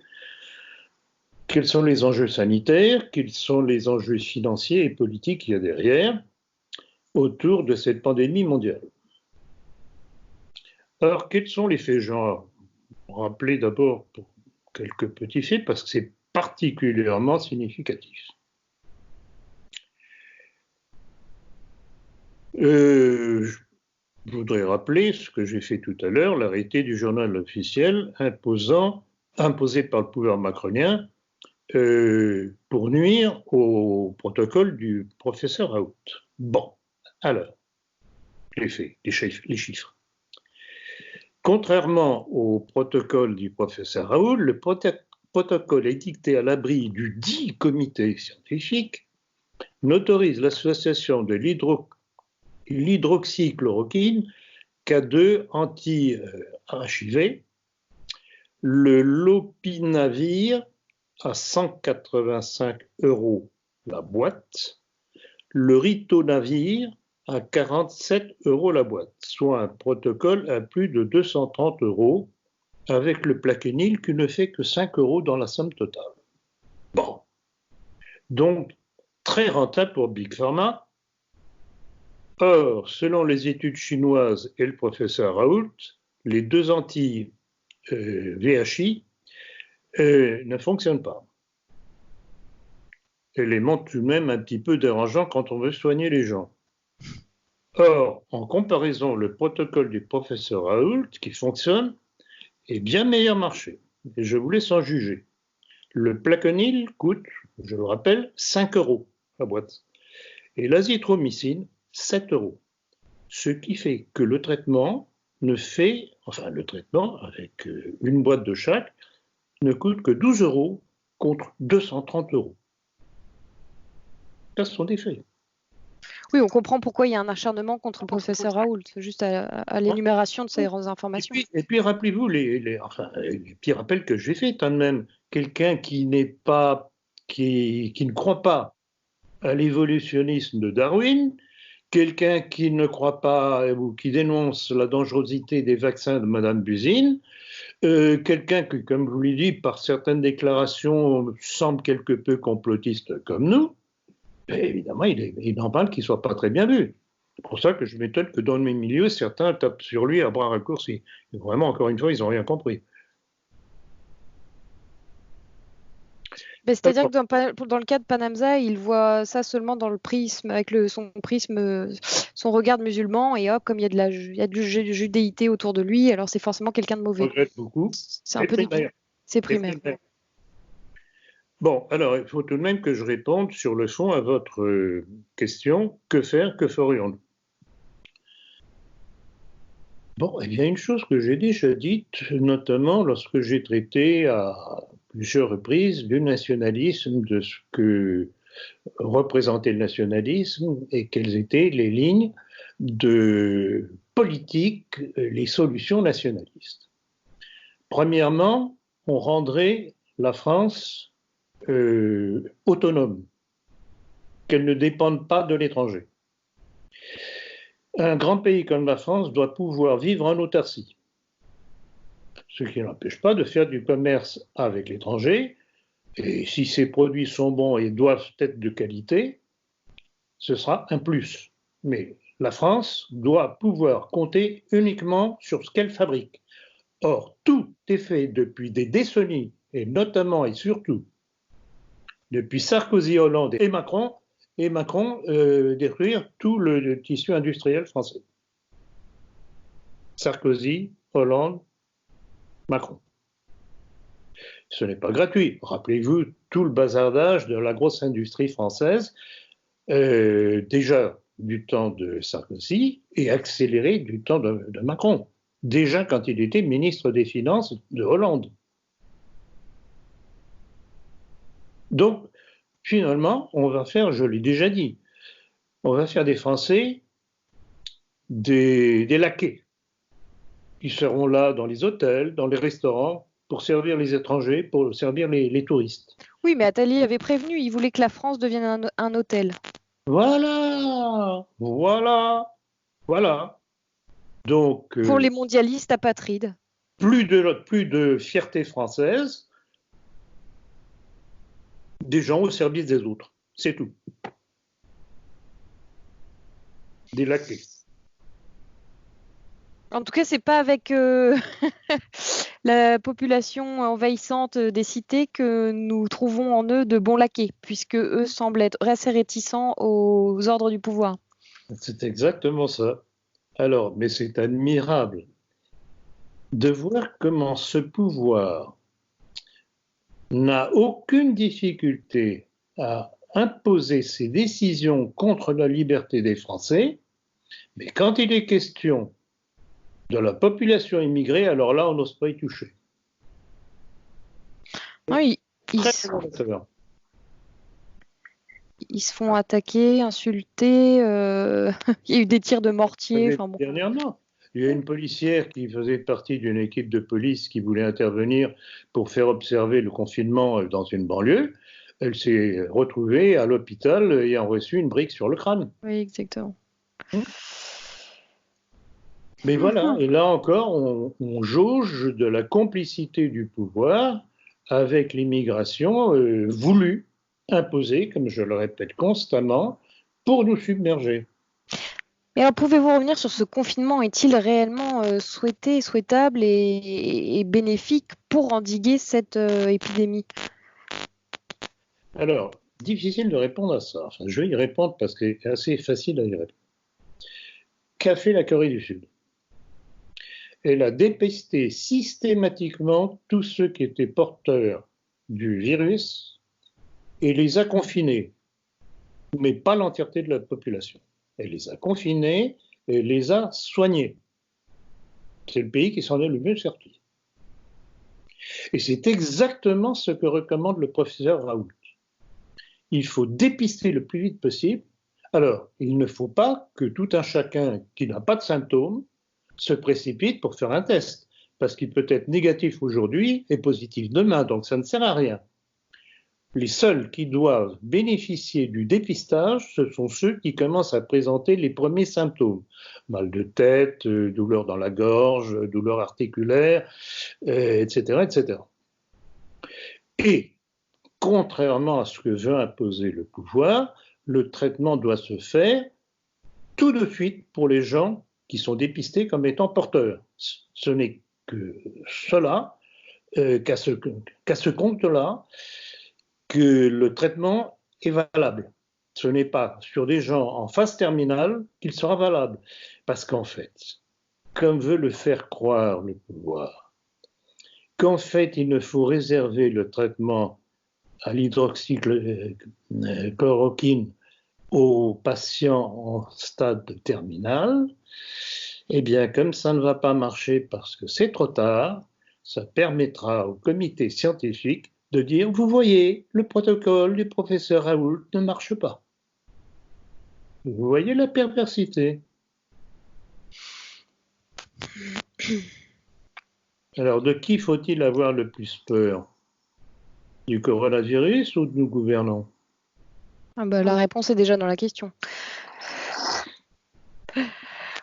quels sont les enjeux sanitaires, quels sont les enjeux financiers et politiques qu'il y a derrière autour de cette pandémie mondiale. Alors, quels sont les faits? J'en rappelais d'abord pour quelques petits faits, parce que c'est particulièrement significatif. Je voudrais rappeler ce que j'ai fait tout à l'heure, l'arrêté du journal officiel imposé par le pouvoir macronien pour nuire au protocole du professeur Raoult. Bon, alors, les faits, les chiffres. Contrairement au protocole du professeur Raoult, le protocole édicté à l'abri du dit comité scientifique n'autorise l'association de l'hydroxychloroquine qu'à 2 anti-HIV, le lopinavir à 185 € la boîte, le ritonavir à 47 € la boîte, soit un protocole à plus de 230 € avec le plaquenil qui ne fait que 5 € dans la somme totale. Bon. Donc, très rentable pour Big Pharma. Or, selon les études chinoises et le professeur Raoult, les 2 anti-VHI ne fonctionnent pas. Élément tout de même un petit peu dérangeant quand on veut soigner les gens. Or, en comparaison, le protocole du professeur Raoult, qui fonctionne, est bien meilleur marché. Et je vous laisse en juger. Le plaquenil coûte, je le rappelle, 5 € la boîte. Et l'azithromycine, 7 €. Ce qui fait que le traitement avec une boîte de chaque, ne coûte que 12 € contre 230 €. Ça, ce sont des faits. Oui, on comprend pourquoi il y a un acharnement contre le professeur Raoult, juste à l'énumération de ces informations. Et puis rappelez-vous les petits rappels que j'ai faits, tout de même. Quelqu'un qui ne croit pas à l'évolutionnisme de Darwin, quelqu'un qui ne croit pas ou qui dénonce la dangerosité des vaccins de Madame Buzyn, quelqu'un qui, comme je vous l'ai dit, par certaines déclarations, semble quelque peu complotiste comme nous, évidemment, il est normal qu'il ne soit pas très bien vu. C'est pour ça que je m'étonne que dans mes milieux, certains tapent sur lui à bras raccourcis. Et vraiment, encore une fois, ils n'ont rien compris. C'est-à-dire que dans le cas de Panamza, il voit ça seulement dans le prisme, avec son regard musulman, et hop, comme il y a de judéité autour de lui, alors c'est forcément quelqu'un de mauvais. Je regrette beaucoup. C'est un peu primaire. C'est primaire. Bon, alors il faut tout de même que je réponde sur le fond à votre question. Que faire, que ferions-nous? Bon, il y a une chose que j'ai déjà dite, notamment lorsque j'ai traité à plusieurs reprises du nationalisme, de ce que représentait le nationalisme et quelles étaient les lignes de politique, les solutions nationalistes. Premièrement, on rendrait la France autonome, qu'elle ne dépende pas de l'étranger. Un grand pays comme la France doit pouvoir vivre en autarcie, ce qui n'empêche pas de faire du commerce avec l'étranger, et si ces produits sont bons et doivent être de qualité, ce sera un plus. Mais la France doit pouvoir compter uniquement sur ce qu'elle fabrique. Or, tout est fait depuis des décennies, et notamment et surtout depuis Sarkozy, Hollande et Macron, détruire tout le tissu industriel français. Sarkozy, Hollande, Macron. Ce n'est pas gratuit. Rappelez-vous tout le bazardage de la grosse industrie française, déjà du temps de Sarkozy et accéléré du temps de Macron, déjà quand il était ministre des Finances de Hollande. Donc, finalement, on va faire, je l'ai déjà dit, on va faire des Français des laquais qui seront là dans les hôtels, dans les restaurants, pour servir les étrangers, pour servir les touristes. Oui, mais Attali avait prévenu, il voulait que la France devienne un hôtel. Voilà. Donc, pour les mondialistes apatrides. Plus de fierté française, des gens au service des autres, c'est tout. Des laquais. En tout cas, c'est pas avec la population envahissante des cités que nous trouvons en eux de bons laquais, puisque eux semblent être assez réticents aux ordres du pouvoir. C'est exactement ça. Alors, mais c'est admirable de voir comment ce pouvoir n'a aucune difficulté à imposer ses décisions contre la liberté des Français, mais quand il est question de la population immigrée, alors là, on n'ose pas y toucher. Oui, ils se font attaquer, insulter, il y a eu des tirs de mortier. Enfin, bon. Dernièrement, il y a une policière qui faisait partie d'une équipe de police qui voulait intervenir pour faire observer le confinement dans une banlieue. Elle s'est retrouvée à l'hôpital ayant reçu une brique sur le crâne. Oui, exactement. Mais voilà, et là encore, on jauge de la complicité du pouvoir avec l'immigration voulue, imposée, comme je le répète constamment, pour nous submerger. Et alors, pouvez-vous revenir sur ce confinement? Est-il réellement souhaitable et bénéfique pour endiguer cette épidémie? Alors, difficile de répondre à ça. Enfin, je vais y répondre parce que c'est assez facile à y répondre. Qu'a fait la Corée du Sud? Elle a dépisté systématiquement tous ceux qui étaient porteurs du virus et les a confinés, mais pas l'entièreté de la population. Elle les a confinés et les a soignés. C'est le pays qui s'en est le mieux sorti. Et c'est exactement ce que recommande le professeur Raoult. Il faut dépister le plus vite possible. Alors, il ne faut pas que tout un chacun qui n'a pas de symptômes se précipite pour faire un test, parce qu'il peut être négatif aujourd'hui et positif demain, donc ça ne sert à rien. Les seuls qui doivent bénéficier du dépistage, ce sont ceux qui commencent à présenter les premiers symptômes. Mal de tête, douleur dans la gorge, douleur articulaire, etc., etc. Et, contrairement à ce que veut imposer le pouvoir, le traitement doit se faire tout de suite pour les gens qui sont dépistés comme étant porteurs. Ce n'est que cela, qu'à ce compte-là, que le traitement est valable. Ce n'est pas sur des gens en phase terminale qu'il sera valable. Parce qu'en fait, comme veut le faire croire le pouvoir, qu'en fait il ne faut réserver le traitement à l'hydroxychloroquine aux patients en stade terminal, eh bien, comme ça ne va pas marcher parce que c'est trop tard, ça permettra au comité scientifique de dire, vous voyez, le protocole du professeur Raoult ne marche pas. Vous voyez la perversité. Alors, de qui faut-il avoir le plus peur? Du coronavirus ou de nous gouvernants? La réponse est déjà dans la question.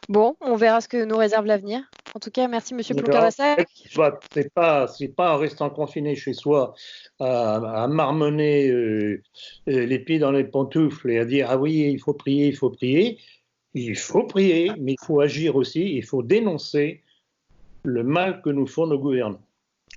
Bon, on verra ce que nous réserve l'avenir. En tout cas, merci Monsieur Ploukardassak. C'est pas en restant confiné chez soi à marmonner les pieds dans les pantoufles et à dire ah oui, il faut prier, il faut prier. Il faut prier, mais il faut agir aussi. Il faut dénoncer le mal que nous font nos gouvernants.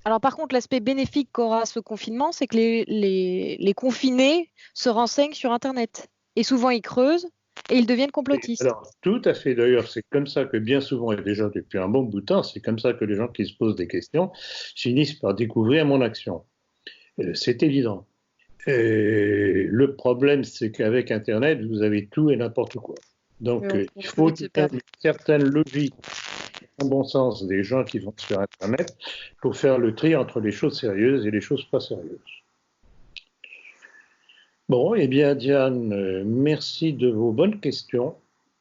Alors par contre, l'aspect bénéfique qu'aura ce confinement, c'est que les confinés se renseignent sur Internet. Et souvent, ils creusent et ils deviennent complotistes. Alors, tout à fait. D'ailleurs, c'est comme ça que bien souvent, et déjà depuis un bon bout de temps, c'est comme ça que les gens qui se posent des questions finissent par découvrir mon action. C'est évident. Le problème, c'est qu'avec Internet, vous avez tout et n'importe quoi. Donc, il faut une certaine logique, en bon sens, des gens qui vont sur Internet pour faire le tri entre les choses sérieuses et les choses pas sérieuses. Bon, eh bien, Diane, merci de vos bonnes questions.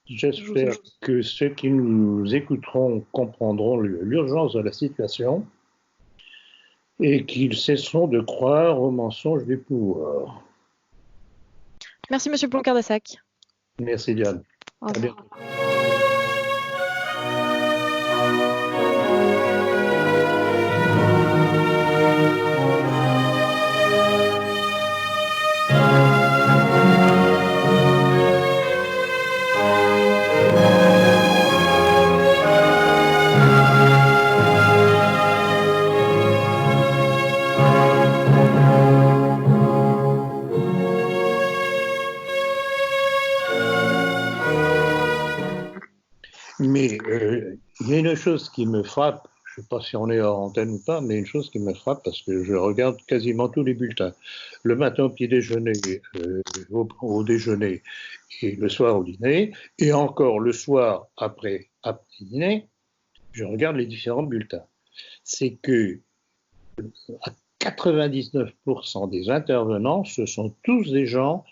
J'espère que ceux qui nous écouteront comprendront l'urgence de la situation et qu'ils cesseront de croire aux mensonges du pouvoir. Merci, Monsieur Ploukardassak. Merci, Diane. À bientôt. Mais il y a une chose qui me frappe, je ne sais pas si on est hors antenne ou pas, mais une chose qui me frappe parce que je regarde quasiment tous les bulletins. Le matin au petit déjeuner, au déjeuner et le soir au dîner, et encore le soir après dîner, je regarde les différents bulletins. C'est que à 99% des intervenants, ce sont tous des gens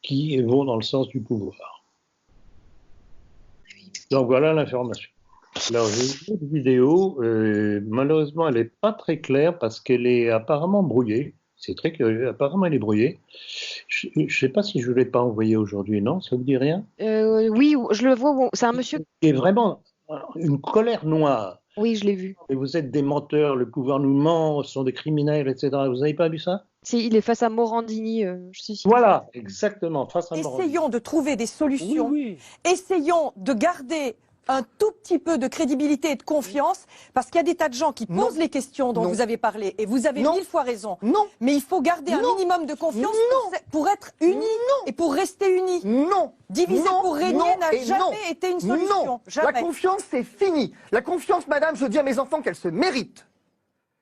qui vont dans le sens du pouvoir. Donc voilà l'information. Alors j'ai vu une vidéo, malheureusement elle n'est pas très claire parce qu'elle est apparemment brouillée. C'est très curieux, apparemment elle est brouillée. Je ne sais pas si je ne l'ai pas envoyée aujourd'hui, non? Ça vous dit rien? Oui, je le vois, c'est un monsieur... qui est vraiment une colère noire. Oui, je l'ai vu. Et vous êtes des menteurs, le pouvoir nous ment, ce sont des criminels, etc. Vous n'avez pas vu ça? Si, il est face à Morandini. Voilà, exactement, face à Morandini. Essayons de trouver des solutions. Oui. Essayons de garder un tout petit peu de crédibilité et de confiance, parce qu'il y a des tas de gens qui posent les questions dont vous avez parlé, et vous avez 1000 fois raison. Non. Mais il faut garder un minimum de confiance pour être unis et pour rester unis. Non. Diviser pour régner n'a jamais été une solution. Non. Jamais. La confiance, c'est fini. La confiance, madame, je dis à mes enfants qu'elle se mérite.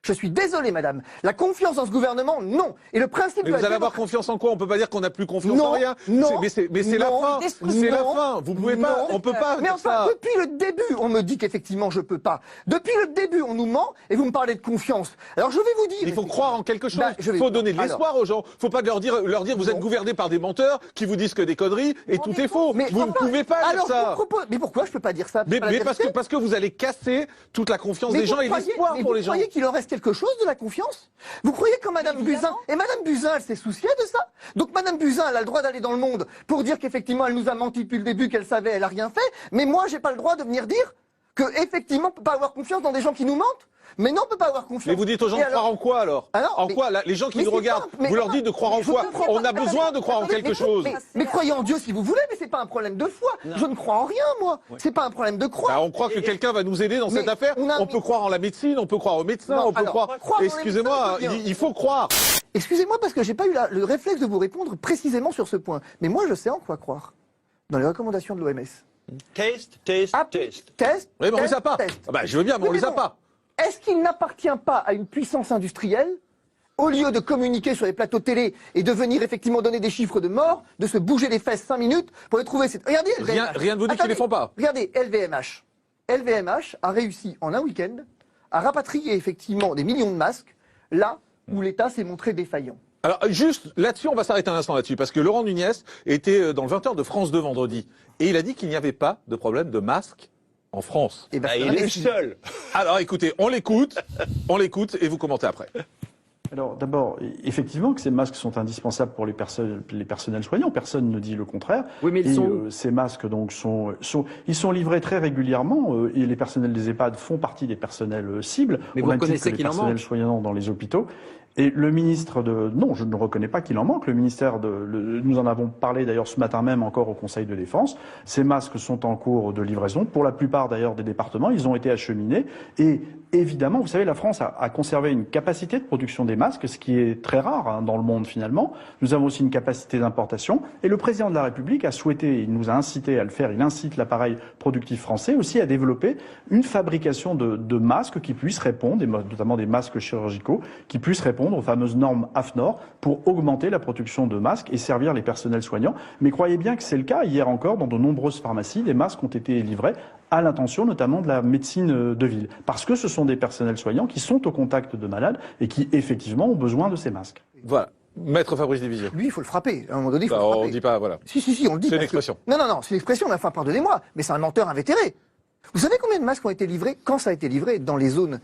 Je suis désolé, madame. La confiance dans ce gouvernement, non. Et le principe. Mais vous allez avoir confiance en quoi? On peut pas dire qu'on n'a plus confiance en rien. Non. Mais c'est la fin. C'est la fin. Vous pouvez pas. On peut pas. Mais enfin, depuis le début, on me dit qu'effectivement, je peux pas. Depuis le début, on nous ment et vous me parlez de confiance. Alors je vais vous dire. Il faut croire en quelque chose. Il faut donner de l'espoir aux gens. Faut pas leur dire vous êtes gouvernés par des menteurs qui vous disent que des conneries et tout est faux. Mais vous ne pouvez pas dire ça. Mais pourquoi je peux pas dire ça? Mais parce que vous allez casser toute la confiance des gens et l'espoir pour les gens. Vous croyez qu'il en reste quelque chose de la confiance? Vous croyez que Madame Buzyn, et Madame Buzyn, elle s'est souciée de ça? Donc Madame Buzyn, elle a le droit d'aller dans le monde pour dire qu'effectivement elle nous a menti depuis le début, qu'elle savait, elle a rien fait. Mais moi, j'ai pas le droit de venir dire que effectivement, on peut pas avoir confiance dans des gens qui nous mentent. Mais non, on peut pas avoir confiance. Mais vous dites aux gens de croire en quoi alors? En quoi les gens qui nous regardent, vous leur dites de croire en quoi? On a besoin de croire en quelque chose. Mais croyez en Dieu si vous voulez, mais c'est pas un problème de foi. Je ne crois en rien, moi. C'est pas un problème de croire. On croit que quelqu'un va nous aider dans cette affaire. On peut croire en la médecine, on peut croire aux médecins, on peut croire. Excusez-moi, il faut croire. Excusez-moi parce que j'ai pas eu le réflexe de vous répondre précisément sur ce point. Mais moi, je sais en quoi croire. Dans les recommandations de l'OMS. Test. Test. Oui, mais on les a pas. Je veux bien, mais on les a pas. Est-ce qu'il n'appartient pas à une puissance industrielle au lieu de communiquer sur les plateaux télé et de venir effectivement donner des chiffres de morts, de se bouger les fesses 5 minutes pour les trouver. Regardez LVMH. Rien ne vous dit qu'ils ne les font pas. Regardez LVMH. LVMH a réussi en un week-end à rapatrier effectivement des millions de masques là où l'État s'est montré défaillant. Alors juste là-dessus, on va s'arrêter un instant là-dessus, parce que Laurent Nunez était dans le 20h de France 2 vendredi, et il a dit qu'il n'y avait pas de problème de masque en France. Et ben, il est seul. Alors écoutez, on l'écoute et vous commentez après. Alors d'abord, effectivement que ces masques sont indispensables pour les personnels soignants, personne ne dit le contraire. Oui, mais ces masques donc ils sont livrés très régulièrement et les personnels des EHPAD font partie des personnels cibles. Mais au vous même titre reconnaissez que les qu'il en personnels manque soignants dans les hôpitaux. Et le ministre non, je ne reconnais pas qu'il en manque. Le ministère nous en avons parlé d'ailleurs ce matin même encore au Conseil de défense. Ces masques sont en cours de livraison. Pour la plupart d'ailleurs des départements, ils ont été acheminés. Et évidemment, vous savez, la France a conservé une capacité de production des masques, ce qui est très rare dans le monde finalement. Nous avons aussi une capacité d'importation. Et le président de la République a souhaité, il nous a incité à le faire, il incite l'appareil productif français aussi à développer une fabrication de masques qui puissent répondre, notamment des masques chirurgicaux, qui puissent répondre aux fameuses normes AFNOR pour augmenter la production de masques et servir les personnels soignants. Mais croyez bien que c'est le cas. Hier encore, dans de nombreuses pharmacies, des masques ont été livrés à l'intention notamment de la médecine de ville. Parce que ce sont des personnels soignants qui sont au contact de malades et qui, effectivement, ont besoin de ces masques. Voilà. Maître Fabrice Divizier. Lui, il faut le frapper. À un moment donné, il faut le frapper. On ne dit pas, voilà. Si, on le dit. C'est une expression. Non, c'est une expression, mais enfin, pardonnez-moi, mais c'est un menteur invétéré. Vous savez combien de masques ont été livrés quand ça a été livré dans les zones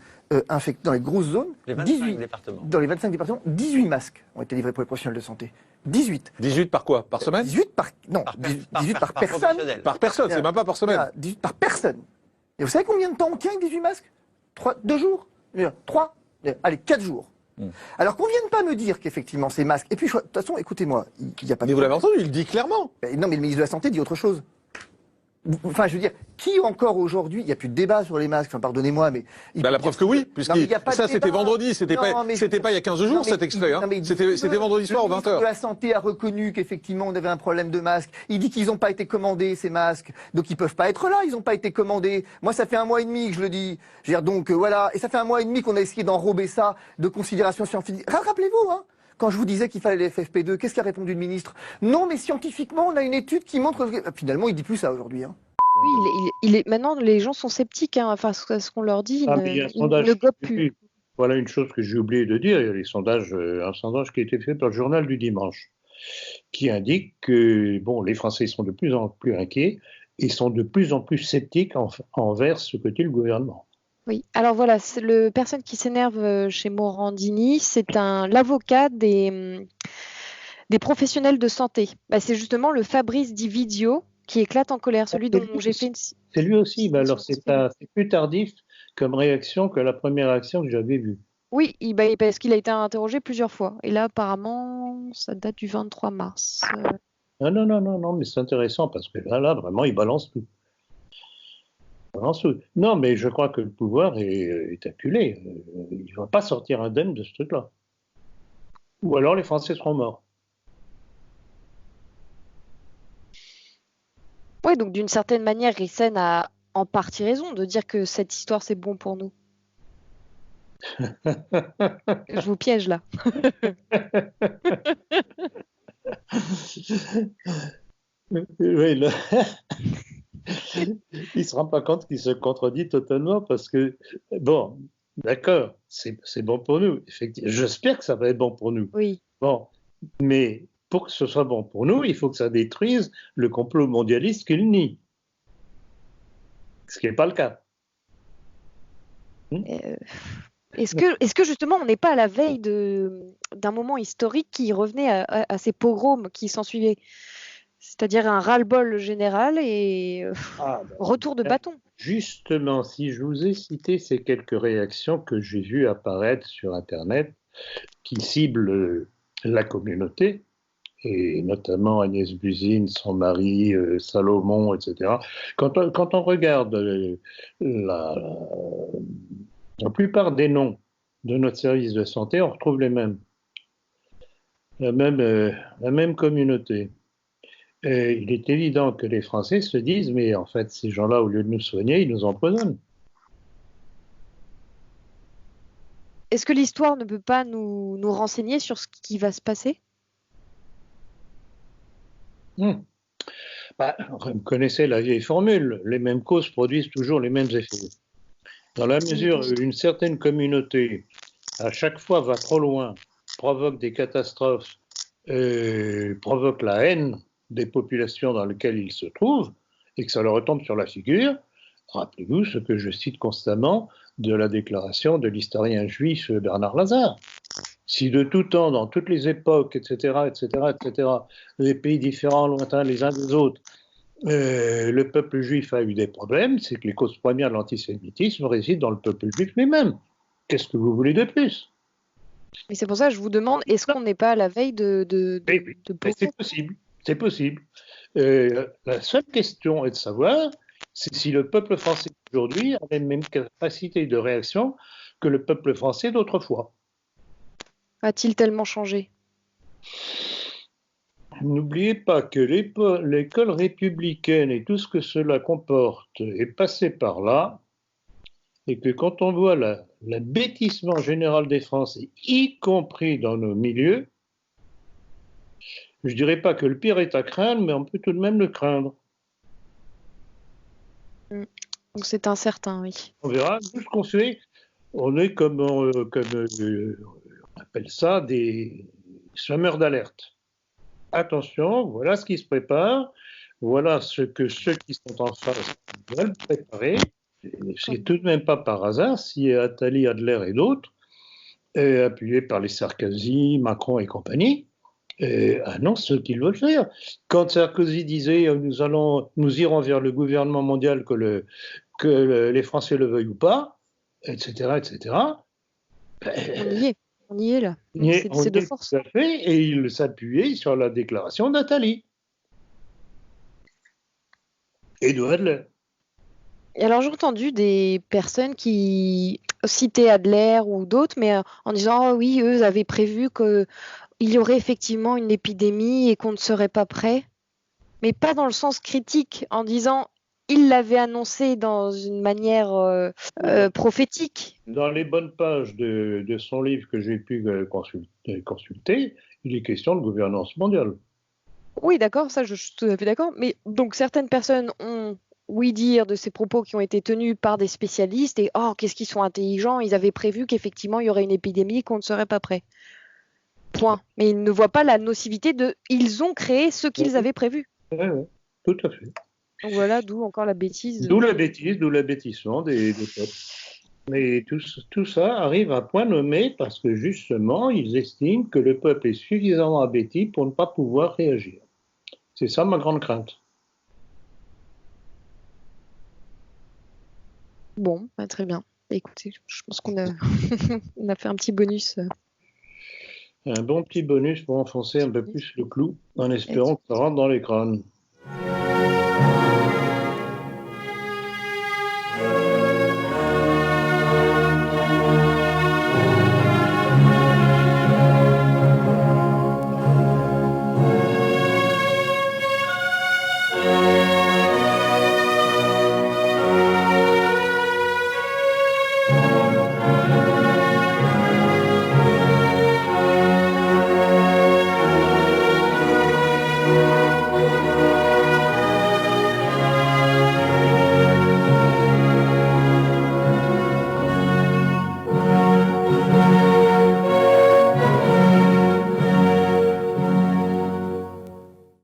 infectées, dans les grosses zones? Les 25 départements. Dans les 25 départements, 18 masques ont été livrés pour les professionnels de santé. 18. 18 par quoi? Par semaine? 18 par... Non, 18 par personne. Par personne, c'est même pas par semaine. 18 par personne. Et vous savez combien de temps on tient avec 18 masques? 2 jours? 3? Allez, 4 jours. Alors qu'on ne vienne pas me dire qu'effectivement ces masques... Et puis, de toute façon, écoutez-moi, il n'y a pas... Mais vous l'avez entendu, il le dit clairement. Non, mais le ministre de la Santé dit autre chose. Enfin, je veux dire, qui encore aujourd'hui, il n'y a plus de débat sur les masques, enfin, pardonnez-moi, mais... La preuve que oui, puisque ça c'était vendredi, c'était pas il y a 15 jours cet extrait, c'était vendredi soir aux 20h. Le ministre de la Santé a reconnu qu'effectivement on avait un problème de masques, il dit qu'ils n'ont pas été commandés ces masques, donc ils peuvent pas être là, ils n'ont pas été commandés. Moi ça fait 1 mois et demi que je le dis, je veux dire, donc voilà, et ça fait 1 mois et demi qu'on a essayé d'enrober ça de considérations scientifiques. Rappelez-vous, hein, quand je vous disais qu'il fallait les FFP2, qu'est-ce qu'a répondu le ministre? Non, mais scientifiquement, on a une étude qui montre... Finalement, il dit plus ça aujourd'hui. Hein. Oui, maintenant, les gens sont sceptiques. Hein, enfin, ce qu'on leur dit, ils ne gobent plus. Voilà une chose que j'ai oublié de dire. Il y a un sondage qui a été fait par le journal du dimanche, qui indique que les Français sont de plus en plus inquiets et sont de plus en plus sceptiques envers ce que dit le gouvernement. Oui, alors voilà, c'est le personne qui s'énerve chez Morandini, c'est l'avocat des professionnels de santé. C'est justement le Fabrice Dividio qui éclate en colère, celui dont j'ai fait une... C'est lui aussi, alors c'est plus tardif comme réaction que la première réaction que j'avais vue. Oui, parce qu'il a été interrogé plusieurs fois. Et là, apparemment, ça date du 23 mars. Non, mais c'est intéressant parce que là, vraiment, il balance tout. Non, mais je crois que le pouvoir est acculé. Il ne va pas sortir indemne de ce truc-là. Ou alors les Français seront morts. Oui, donc d'une certaine manière, Rissen a en partie raison de dire que cette histoire, c'est bon pour nous. Je vous piège là. Oui, il ne se rend pas compte qu'il se contredit totalement parce que, d'accord, c'est bon pour nous. Effectivement, j'espère que ça va être bon pour nous. Oui. Mais pour que ce soit bon pour nous, il faut que ça détruise le complot mondialiste qu'il nie. Ce qui n'est pas le cas. Est-ce que justement on n'est pas à la veille d'un moment historique qui revenait à ces pogroms qui s'ensuivaient, c'est-à-dire un ras-le-bol général et retour de bâton? Justement, si je vous ai cité ces quelques réactions que j'ai vues apparaître sur Internet qui ciblent la communauté, et notamment Agnès Buzyn, son mari, Salomon, etc. Quand on regarde la plupart des noms de notre service de santé, on retrouve les mêmes. La même communauté. Et il est évident que les Français se disent, mais en fait, ces gens-là, au lieu de nous soigner, ils nous empoisonnent. est-ce que l'histoire ne peut pas nous renseigner sur ce qui va se passer? Vous connaissez la vieille formule, les mêmes causes produisent toujours les mêmes effets. Dans la mesure où une certaine communauté, à chaque fois, va trop loin, provoque des catastrophes, provoque la haine des populations dans lesquelles ils se trouvent, et que ça leur retombe sur la figure, rappelez-vous ce que je cite constamment de la déclaration de l'historien juif Bernard Lazare. Si de tout temps, dans toutes les époques, etc., les pays différents, lointains les uns des autres, le peuple juif a eu des problèmes, c'est que les causes premières de l'antisémitisme résident dans le peuple juif lui-même. Qu'est-ce que vous voulez de plus? Et c'est pour ça que je vous demande, est-ce qu'on n'est pas à la veille de c'est possible, c'est possible. La seule question est de savoir si le peuple français d'aujourd'hui a les mêmes capacités de réaction que le peuple français d'autrefois. A-t-il tellement changé? N'oubliez pas que l'école républicaine et tout ce que cela comporte est passé par là, et que quand on voit l'abêtissement général des Français, y compris dans nos milieux, je ne dirais pas que le pire est à craindre, mais on peut tout de même le craindre. Donc c'est incertain, oui. On verra. Tout ce qu'on fait, on est comme on appelle ça des semeurs d'alerte. Attention, voilà ce qui se prépare, voilà ce que ceux qui sont en face veulent préparer. C'est tout de même pas par hasard si Attali, Adler et d'autres, appuyés par les Sarkozy, Macron et compagnie, annoncent ce qu'ils veulent faire. Quand Sarkozy disait nous irons vers le gouvernement mondial que les Français le veuillent ou pas, etc., on y est là. C'est de force. Tout à fait, et il s'appuyait sur la déclaration d'Attali et de Adler. Et alors j'ai entendu des personnes qui citaient Adler ou d'autres, mais en disant oui, eux avaient prévu qu'il y aurait effectivement une épidémie et qu'on ne serait pas prêt, mais pas dans le sens critique, en disant il l'avait annoncé dans une manière prophétique. Dans les bonnes pages de son livre que j'ai pu consulter, il est question de gouvernance mondiale. Oui, d'accord, ça je suis tout à fait d'accord. Mais donc certaines personnes ont oui dire de ces propos qui ont été tenus par des spécialistes et qu'est-ce qu'ils sont intelligents, ils avaient prévu qu'effectivement il y aurait une épidémie et qu'on ne serait pas prêt. Point. Mais ils ne voient pas la nocivité ils ont créé ce qu'ils avaient prévu. Oui, tout à fait. Donc voilà, d'où encore la bêtise. D'où l'abêtissement des peuples. Mais tout ça arrive à point nommé parce que justement, ils estiment que le peuple est suffisamment abêti pour ne pas pouvoir réagir. C'est ça ma grande crainte. Bon, très bien. Écoutez, je pense qu'on a, on a fait un petit bonus. Un bon petit bonus pour enfoncer un peu plus le clou, en espérant que ça rentre dans les crânes.